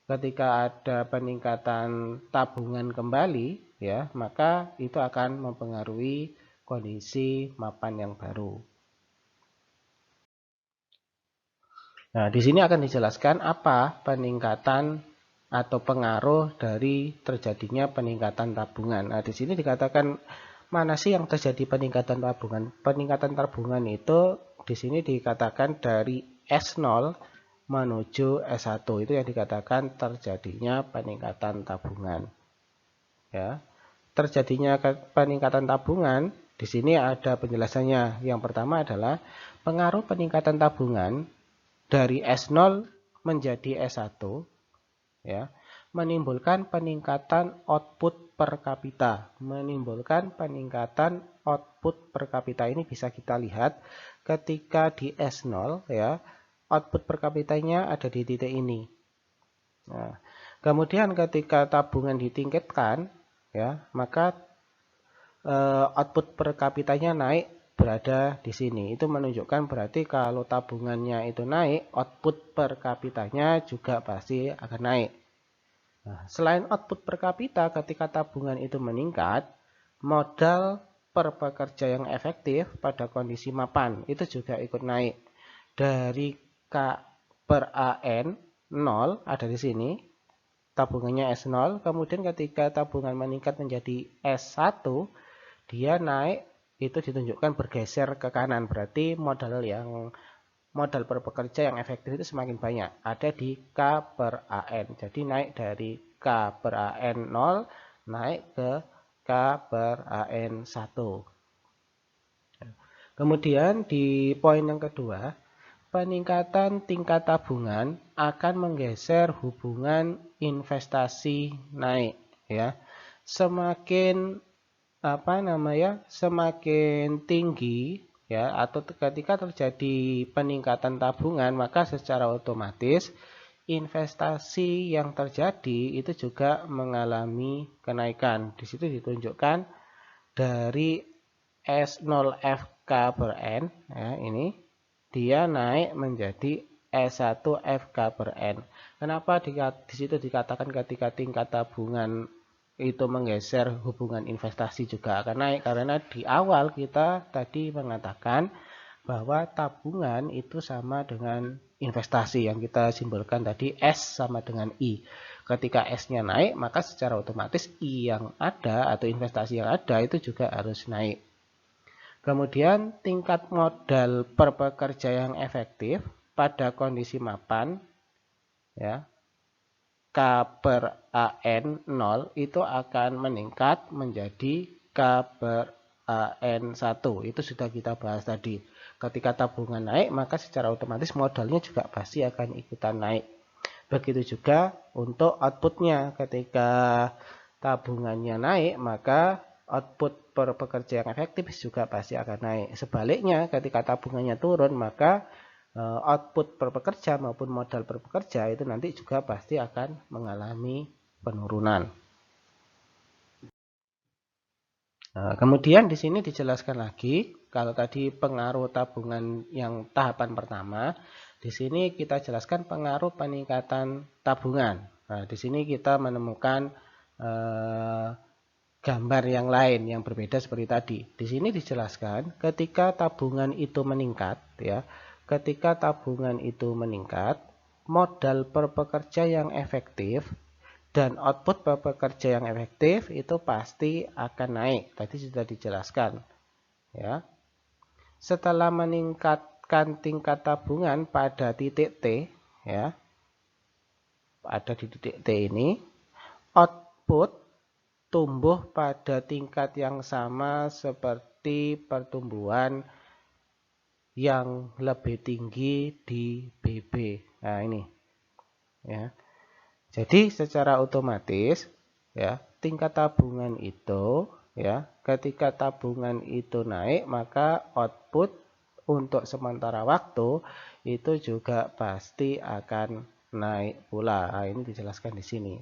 ketika ada peningkatan tabungan kembali ya, maka itu akan mempengaruhi kondisi mapan yang baru. Nah, di sini akan dijelaskan apa peningkatan atau pengaruh dari terjadinya peningkatan tabungan. Nah, di sini dikatakan mana sih yang terjadi peningkatan tabungan? Peningkatan tabungan itu di sini dikatakan dari S0 menuju S1. Itu yang dikatakan terjadinya peningkatan tabungan. Ya. Terjadinya peningkatan tabungan, di sini ada penjelasannya. Yang pertama adalah pengaruh peningkatan tabungan dari S0 menjadi S1 ya, menimbulkan peningkatan output per kapita. Menimbulkan peningkatan output per kapita ini bisa kita lihat ketika di S0 ya, output per kapitanya ada di titik ini. Nah, kemudian ketika tabungan ditingkatkan ya, maka output per kapitanya naik berada di sini. Itu menunjukkan berarti kalau tabungannya itu naik, output per kapitanya juga pasti akan naik. Nah, selain output per kapita, ketika tabungan itu meningkat, modal per pekerja yang efektif pada kondisi mapan itu juga ikut naik. Dari K per AN 0 ada di sini, tabungannya S0, kemudian ketika tabungan meningkat menjadi S1, dia naik itu ditunjukkan bergeser ke kanan, berarti modal per pekerja yang efektif itu semakin banyak, ada di K per AN. Jadi naik dari K per AN 0 naik ke K per AN 1. Kemudian di poin yang kedua, peningkatan tingkat tabungan akan menggeser hubungan investasi naik ya. Semakin semakin tinggi ya, atau ketika terjadi peningkatan tabungan, maka secara otomatis investasi yang terjadi itu juga mengalami kenaikan. Di situ ditunjukkan dari S0FK per N ya, ini dia naik menjadi S1FK per N. Kenapa di situ dikatakan ketika tingkat tabungan itu menggeser, hubungan investasi juga akan naik? Karena di awal kita tadi mengatakan bahwa tabungan itu sama dengan investasi, yang kita simbolkan tadi S sama dengan I. Ketika S-nya naik, maka secara otomatis I yang ada atau investasi yang ada itu juga harus naik. Kemudian tingkat modal per pekerja yang efektif pada kondisi mapan ya, K per AN 0 itu akan meningkat menjadi K per AN 1. Itu sudah kita bahas tadi. Ketika tabungan naik, maka secara otomatis modalnya juga pasti akan ikutan naik. Begitu juga untuk outputnya. Ketika tabungannya naik, maka output per pekerja yang efektif juga pasti akan naik. Sebaliknya, ketika tabungannya turun, maka output per pekerja maupun modal per pekerja itu nanti juga pasti akan mengalami penurunan. Nah, kemudian di sini dijelaskan lagi, kalau tadi pengaruh tabungan yang tahapan pertama, di sini kita jelaskan pengaruh peningkatan tabungan. Nah, di sini kita menemukan gambar yang lain yang berbeda seperti tadi. Di sini dijelaskan ketika tabungan itu meningkat, ya, ketika tabungan itu meningkat, modal per pekerja yang efektif dan output per pekerja yang efektif itu pasti akan naik. Tadi sudah dijelaskan. Ya. Setelah meningkatkan tingkat tabungan pada titik T, ya, ada di titik T ini, output tumbuh pada tingkat yang sama seperti pertumbuhan yang lebih tinggi di BB. Nah, ini. Ya. Jadi secara otomatis ya, tingkat tabungan itu ya, ketika tabungan itu naik, maka output untuk sementara waktu itu juga pasti akan naik pula. Nah, ini dijelaskan di sini.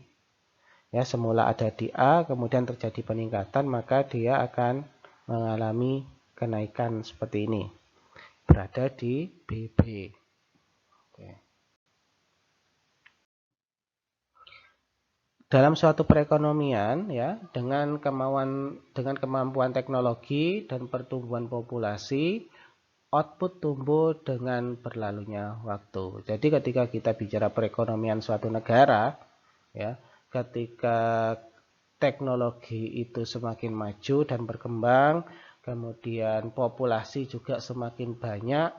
Ya, semula ada di A, kemudian terjadi peningkatan, maka dia akan mengalami kenaikan seperti ini. Berada di BB. Oke. Dalam suatu perekonomian, ya, dengan kemampuan teknologi dan pertumbuhan populasi, output tumbuh dengan berlalunya waktu. Jadi ketika kita bicara perekonomian suatu negara, ya, ketika teknologi itu semakin maju dan berkembang, kemudian populasi juga semakin banyak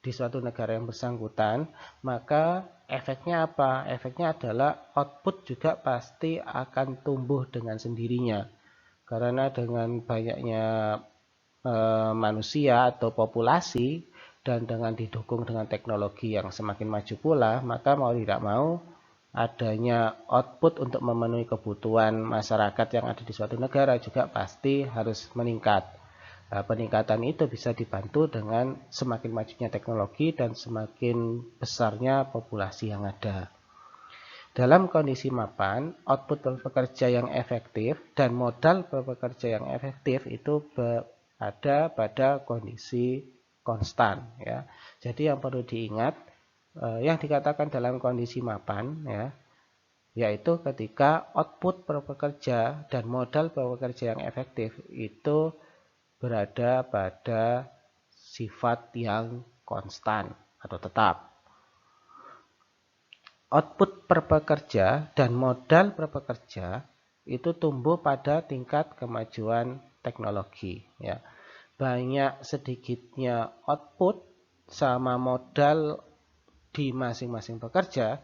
di suatu negara yang bersangkutan, maka efeknya apa? Efeknya adalah output juga pasti akan tumbuh dengan sendirinya. Karena dengan banyaknya manusia atau populasi dan dengan didukung dengan teknologi yang semakin maju pula, maka mau tidak mau adanya output untuk memenuhi kebutuhan masyarakat yang ada di suatu negara juga pasti harus meningkat. Peningkatan itu bisa dibantu dengan semakin majunya teknologi dan semakin besarnya populasi yang ada. Dalam kondisi mapan, output pekerja yang efektif dan modal pekerja yang efektif itu ada pada kondisi konstan. Ya. Jadi yang perlu diingat, yang dikatakan dalam kondisi mapan, ya, yaitu ketika output per pekerja dan modal per pekerja yang efektif itu berada pada sifat yang konstan atau tetap. Output per pekerja dan modal per pekerja itu tumbuh pada tingkat kemajuan teknologi. Ya. Banyak sedikitnya output sama modal di masing-masing pekerja,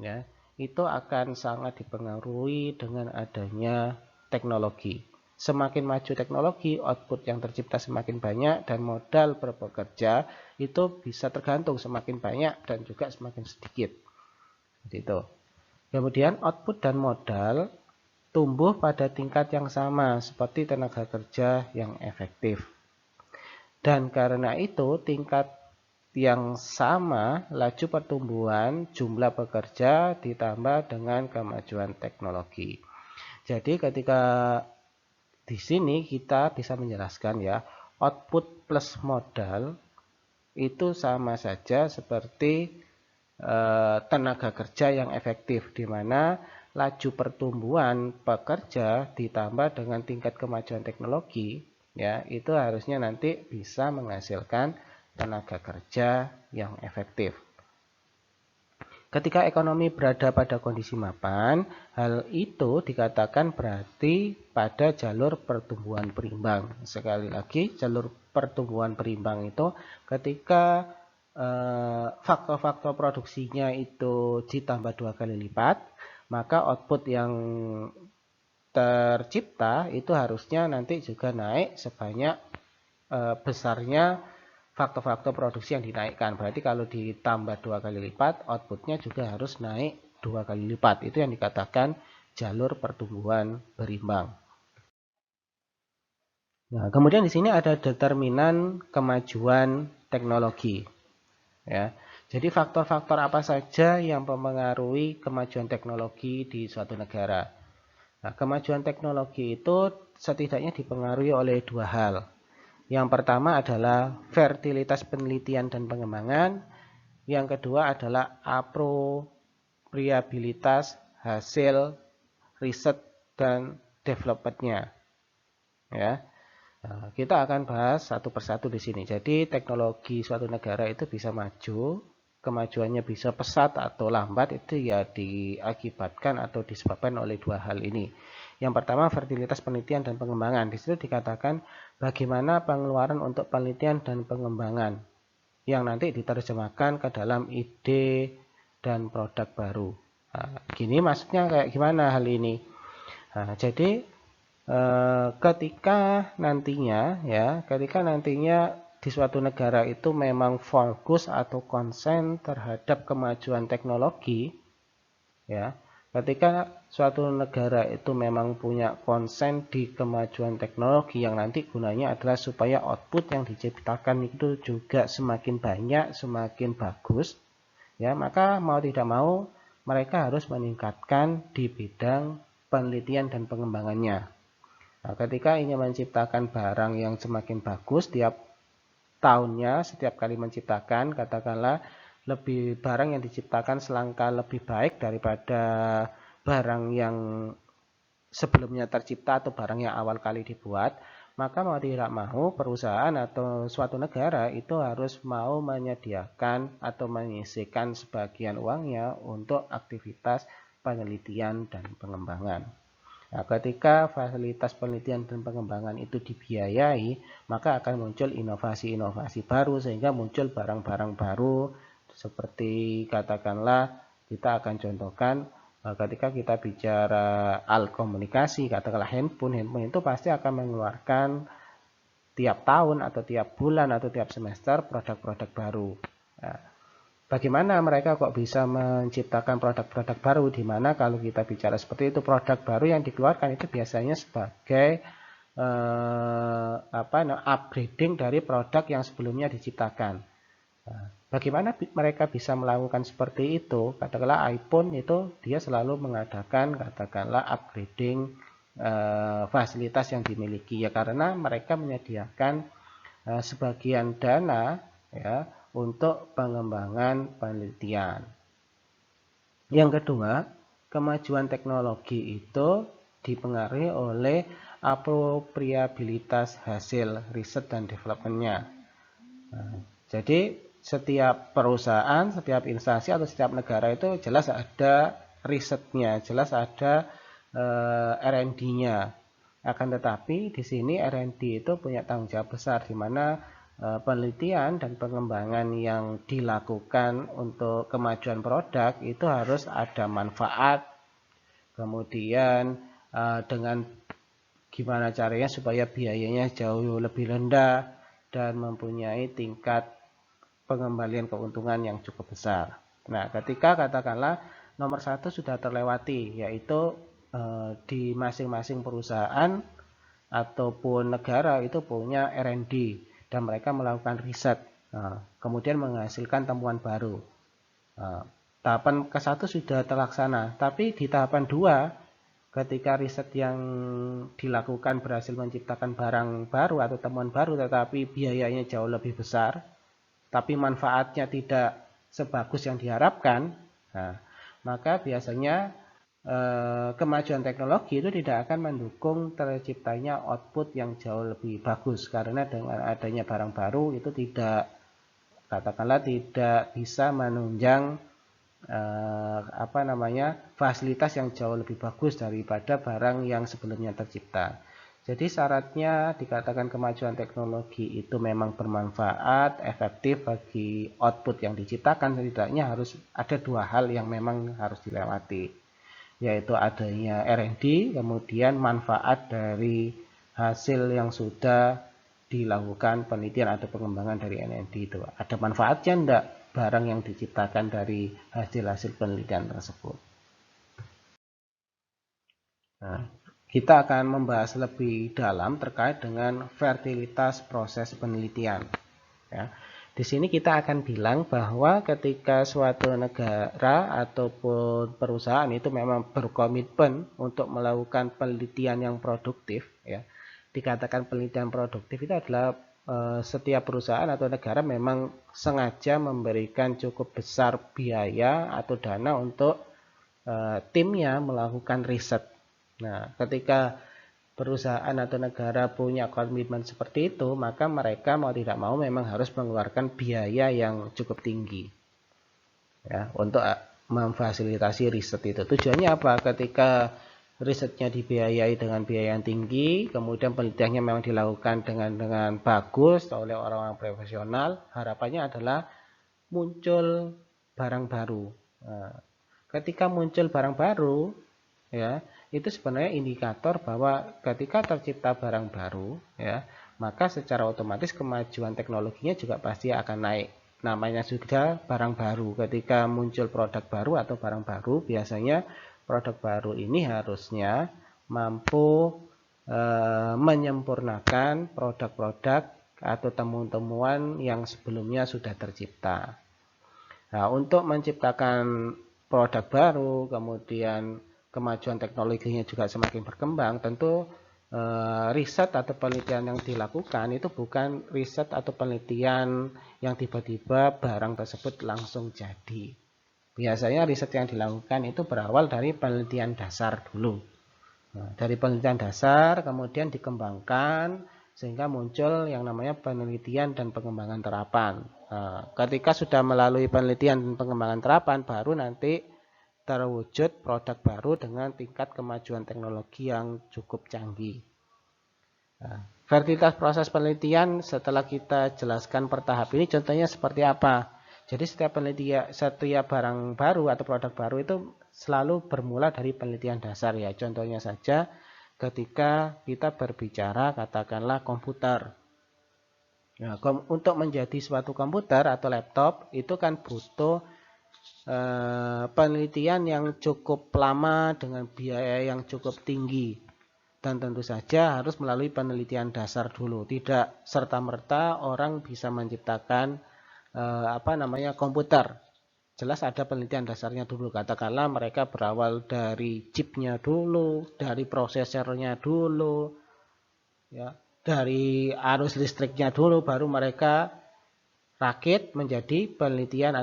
ya, itu akan sangat dipengaruhi dengan adanya teknologi. Semakin maju teknologi, output yang tercipta semakin banyak dan modal per pekerja itu bisa tergantung semakin banyak dan juga semakin sedikit. Gitu. Kemudian output dan modal tumbuh pada tingkat yang sama seperti tenaga kerja yang efektif. Dan karena itu tingkat yang sama laju pertumbuhan jumlah pekerja ditambah dengan kemajuan teknologi. Jadi ketika di sini kita bisa menjelaskan, ya, output plus modal itu sama saja seperti tenaga kerja yang efektif, di mana laju pertumbuhan pekerja ditambah dengan tingkat kemajuan teknologi, ya, itu harusnya nanti bisa menghasilkan tenaga kerja yang efektif. Ketika ekonomi berada pada kondisi mapan, hal itu dikatakan berarti pada jalur pertumbuhan berimbang. Sekali lagi, jalur pertumbuhan berimbang itu ketika faktor-faktor produksinya itu ditambah 2 kali lipat, maka output yang tercipta itu harusnya nanti juga naik sebanyak besarnya faktor-faktor produksi yang dinaikkan. Berarti kalau ditambah 2 kali lipat, outputnya juga harus naik 2 kali lipat. Itu yang dikatakan jalur pertumbuhan berimbang. Nah, kemudian di sini ada determinan kemajuan teknologi. Ya. Jadi faktor-faktor apa saja yang mempengaruhi kemajuan teknologi di suatu negara? Nah, kemajuan teknologi itu setidaknya dipengaruhi oleh 2 hal. Yang pertama adalah fertilitas penelitian dan pengembangan. Yang kedua adalah apropriabilitas hasil riset dan developmentnya. Ya, nah, kita akan bahas satu persatu di sini. Jadi teknologi suatu negara itu bisa maju, kemajuannya bisa pesat atau lambat itu ya diakibatkan atau disebabkan oleh 2 hal ini. Yang pertama, fertilitas penelitian dan pengembangan. Di situ dikatakan bagaimana pengeluaran untuk penelitian dan pengembangan yang nanti diterjemahkan ke dalam ide dan produk baru. Nah, gini maksudnya kayak gimana hal ini? Nah, jadi ketika nantinya di suatu negara itu memang fokus atau konsen terhadap kemajuan teknologi, ya. Ketika suatu negara itu memang punya konsen di kemajuan teknologi yang nanti gunanya adalah supaya output yang diciptakan itu juga semakin banyak, semakin bagus, ya maka mau tidak mau mereka harus meningkatkan di bidang penelitian dan pengembangannya. Nah, ketika ingin menciptakan barang yang semakin bagus tiap tahunnya, setiap kali menciptakan, katakanlah barang yang diciptakan selangkah lebih baik daripada barang yang sebelumnya tercipta atau barang yang awal kali dibuat, maka mau tidak mau perusahaan atau suatu negara itu harus mau menyediakan atau menyisihkan sebagian uangnya untuk aktivitas penelitian dan pengembangan. Nah, ketika fasilitas penelitian dan pengembangan itu dibiayai, maka akan muncul inovasi-inovasi baru sehingga muncul barang-barang baru seperti katakanlah kita akan contohkan ketika kita bicara alat komunikasi, katakanlah handphone itu pasti akan mengeluarkan tiap tahun atau tiap bulan atau tiap semester produk-produk baru. Nah, bagaimana mereka kok bisa menciptakan produk-produk baru, di mana kalau kita bicara seperti itu, produk baru yang dikeluarkan itu biasanya sebagai upgrading dari produk yang sebelumnya diciptakan. Nah, bagaimana mereka bisa melakukan seperti itu? Katakanlah iPhone itu dia selalu mengadakan katakanlah upgrading fasilitas yang dimiliki, ya karena mereka menyediakan sebagian dana ya untuk pengembangan penelitian. Yang kedua, kemajuan teknologi itu dipengaruhi oleh apropriabilitas hasil riset dan developmentnya. Nah, jadi setiap perusahaan, setiap instansi atau setiap negara itu jelas ada risetnya, jelas ada R&D-nya. Akan tetapi di sini R&D itu punya tanggung jawab besar, di mana penelitian dan pengembangan yang dilakukan untuk kemajuan produk itu harus ada manfaat, kemudian dengan gimana caranya supaya biayanya jauh lebih rendah dan mempunyai tingkat pengembalian keuntungan yang cukup besar. Nah, ketika katakanlah nomor satu sudah terlewati, yaitu di masing-masing perusahaan ataupun negara itu punya R&D dan mereka melakukan riset, kemudian menghasilkan temuan baru. Tahapan ke-1 sudah terlaksana, tapi di tahapan 2, ketika riset yang dilakukan berhasil menciptakan barang baru atau temuan baru, tetapi biayanya jauh lebih besar, tapi manfaatnya tidak sebagus yang diharapkan, maka biasanya kemajuan teknologi itu tidak akan mendukung terciptanya output yang jauh lebih bagus, karena dengan adanya barang baru itu tidak bisa menunjang fasilitas yang jauh lebih bagus daripada barang yang sebelumnya tercipta. Jadi syaratnya dikatakan kemajuan teknologi itu memang bermanfaat, efektif bagi output yang diciptakan, setidaknya harus ada dua hal yang memang harus dilewati, yaitu adanya R&D, kemudian manfaat dari hasil yang sudah dilakukan penelitian atau pengembangan dari R&D itu. Ada manfaatnya enggak barang yang diciptakan dari hasil-hasil penelitian tersebut? Nah, kita akan membahas lebih dalam terkait dengan fertilitas proses penelitian. Ya. Di sini kita akan bilang bahwa ketika suatu negara ataupun perusahaan itu memang berkomitmen untuk melakukan penelitian yang produktif, ya, dikatakan penelitian produktif itu adalah setiap perusahaan atau negara memang sengaja memberikan cukup besar biaya atau dana untuk timnya melakukan riset. Nah, ketika perusahaan atau negara punya komitmen seperti itu, maka mereka mau tidak mau memang harus mengeluarkan biaya yang cukup tinggi ya untuk memfasilitasi riset itu. Tujuannya apa? Ketika risetnya dibiayai dengan biaya yang tinggi, kemudian penelitiannya memang dilakukan dengan bagus oleh orang-orang profesional, harapannya adalah muncul barang baru. Nah, ketika muncul barang baru, ya itu sebenarnya indikator bahwa ketika tercipta barang baru, ya maka secara otomatis kemajuan teknologinya juga pasti akan naik. Namanya sudah barang baru, ketika muncul produk baru atau barang baru, biasanya produk baru ini harusnya mampu menyempurnakan produk-produk atau temuan-temuan yang sebelumnya sudah tercipta. Nah, untuk menciptakan produk baru, kemudian kemajuan teknologinya juga semakin berkembang, tentu riset atau penelitian yang dilakukan itu bukan riset atau penelitian yang tiba-tiba barang tersebut langsung jadi. Biasanya riset yang dilakukan itu berawal dari penelitian dasar dulu. Nah, dari penelitian dasar kemudian dikembangkan sehingga muncul yang namanya penelitian dan pengembangan terapan. Nah, ketika sudah melalui penelitian dan pengembangan terapan, baru nanti terwujud produk baru dengan tingkat kemajuan teknologi yang cukup canggih. Nah, fertilitas proses penelitian setelah kita jelaskan per tahap ini contohnya seperti apa? Jadi setiap barang baru atau produk baru itu selalu bermula dari penelitian dasar ya. Contohnya saja ketika kita berbicara katakanlah komputer. Nah, untuk menjadi suatu komputer atau laptop itu kan butuh penelitian yang cukup lama dengan biaya yang cukup tinggi. Dan tentu saja harus melalui penelitian dasar dulu. Tidak serta-merta orang bisa menciptakan komputer. Jelas ada penelitian dasarnya dulu. Katakanlah mereka berawal dari chipnya dulu, dari prosesornya dulu, ya, dari arus listriknya dulu, baru mereka rakit menjadi penelitian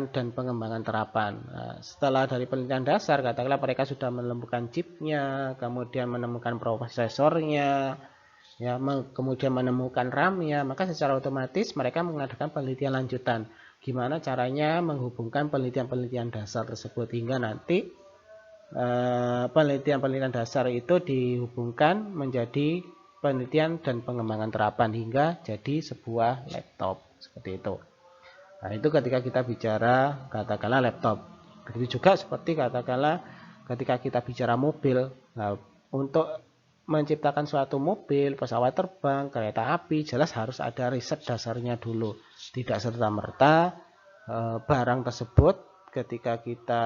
dan pengembangan terapan. Nah, setelah dari penelitian dasar, katakanlah mereka sudah menemukan chipnya, kemudian menemukan prosesornya, ya, kemudian menemukan RAM-nya, maka secara otomatis mereka mengadakan penelitian lanjutan. Gimana caranya menghubungkan penelitian-penelitian dasar tersebut hingga nanti penelitian-penelitian dasar itu dihubungkan menjadi penelitian dan pengembangan terapan hingga jadi sebuah laptop seperti itu. Nah, itu ketika kita bicara katakanlah laptop. Begitu juga seperti katakanlah ketika kita bicara mobil. Nah, untuk menciptakan suatu mobil, pesawat terbang, kereta api, jelas harus ada riset dasarnya dulu. Tidak serta-merta barang tersebut ketika kita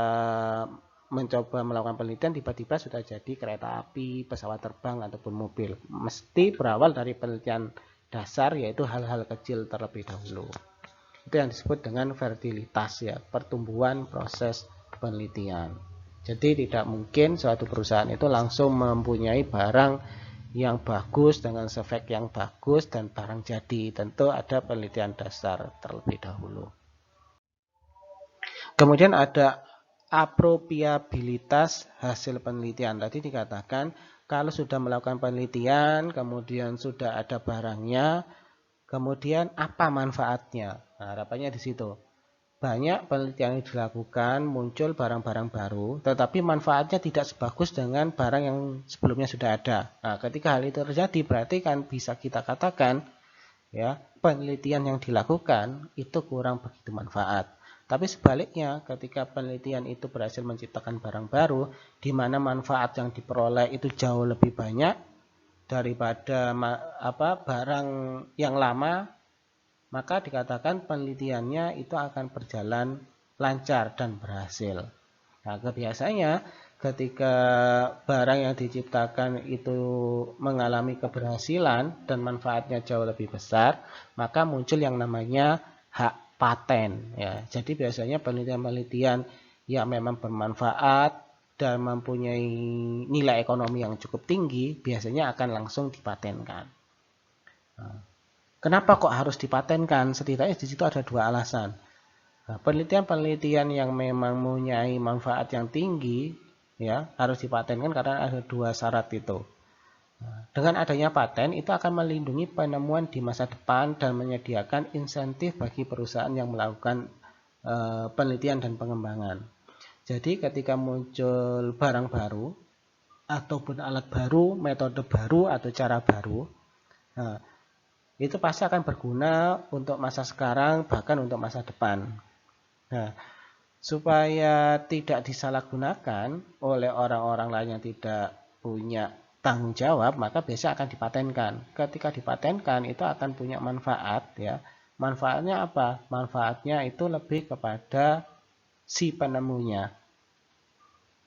mencoba melakukan penelitian tiba-tiba sudah jadi kereta api, pesawat terbang ataupun mobil. Mesti berawal dari penelitian dasar yaitu hal-hal kecil terlebih dahulu. Itu yang disebut dengan fertilitas ya, pertumbuhan proses penelitian. Jadi tidak mungkin suatu perusahaan itu langsung mempunyai barang yang bagus dengan spek yang bagus dan barang jadi. Tentu ada penelitian dasar terlebih dahulu. Kemudian ada apropriabilitas hasil penelitian. Tadi dikatakan kalau sudah melakukan penelitian, kemudian sudah ada barangnya, kemudian apa manfaatnya? Nah, harapannya di situ. Banyak penelitian yang dilakukan, muncul barang-barang baru, tetapi manfaatnya tidak sebagus dengan barang yang sebelumnya sudah ada. Nah, ketika hal itu terjadi, berarti kan bisa kita katakan, ya, penelitian yang dilakukan itu kurang begitu manfaat. Tapi sebaliknya, ketika penelitian itu berhasil menciptakan barang baru, di mana manfaat yang diperoleh itu jauh lebih banyak daripada barang yang lama, maka dikatakan penelitiannya itu akan berjalan lancar dan berhasil. Nah, biasanya ketika barang yang diciptakan itu mengalami keberhasilan dan manfaatnya jauh lebih besar, maka muncul yang namanya hak paten. Ya, jadi biasanya penelitian-penelitian yang memang bermanfaat dan mempunyai nilai ekonomi yang cukup tinggi, biasanya akan langsung dipatenkan. Nah, kenapa kok harus dipatenkan? Setidaknya di situ ada dua alasan. Nah, penelitian-penelitian yang memang mempunyai manfaat yang tinggi, ya, harus dipatenkan karena ada dua syarat itu. Dengan adanya paten itu akan melindungi penemuan di masa depan dan menyediakan insentif bagi perusahaan yang melakukan penelitian dan pengembangan. Jadi ketika muncul barang baru ataupun alat baru, metode baru atau cara baru, nah, itu pasti akan berguna untuk masa sekarang bahkan untuk masa depan. Nah, supaya tidak disalahgunakan oleh orang-orang lain yang tidak punya tanggung jawab, maka biasanya akan dipatenkan. Ketika dipatenkan itu akan punya manfaat ya. Manfaatnya apa? Manfaatnya itu lebih kepada si penemunya.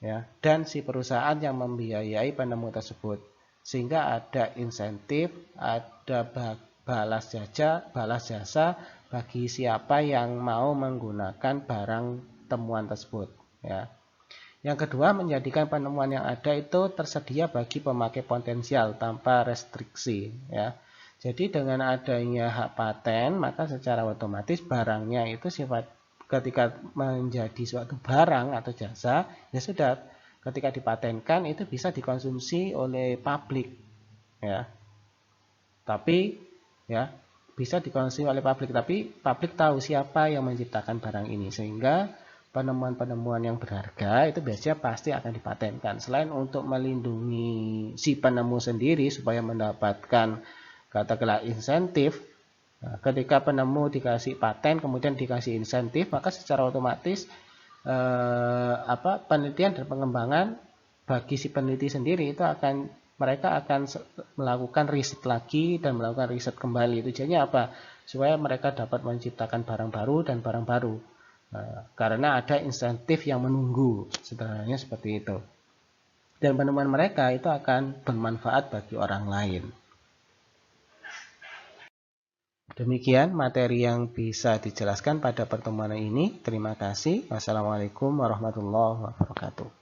Ya, dan si perusahaan yang membiayai penemu tersebut. Sehingga ada insentif, ada balas jasa bagi siapa yang mau menggunakan barang temuan tersebut, ya. Yang kedua, menjadikan penemuan yang ada itu tersedia bagi pemakai potensial tanpa restriksi, ya. Jadi dengan adanya hak paten, maka secara otomatis barangnya itu ketika menjadi suatu barang atau jasa, ya sudah, ketika dipatenkan itu bisa dikonsumsi oleh publik, ya. Tapi ya bisa dikonsumsi oleh publik, tapi publik tahu siapa yang menciptakan barang ini, sehingga penemuan-penemuan yang berharga itu biasanya pasti akan dipatenkan. Selain untuk melindungi si penemu sendiri supaya mendapatkan katakanlah insentif, nah, ketika penemu dikasih paten kemudian dikasih insentif, maka secara otomatis penelitian dan pengembangan bagi si peneliti sendiri itu mereka akan melakukan riset lagi dan melakukan riset kembali. Tujuannya apa? Supaya mereka dapat menciptakan barang baru dan barang baru. Karena ada insentif yang menunggu, sederhananya seperti itu. Dan penemuan mereka itu akan bermanfaat bagi orang lain. Demikian materi yang bisa dijelaskan pada pertemuan ini. Terima kasih. Wassalamualaikum warahmatullahi wabarakatuh.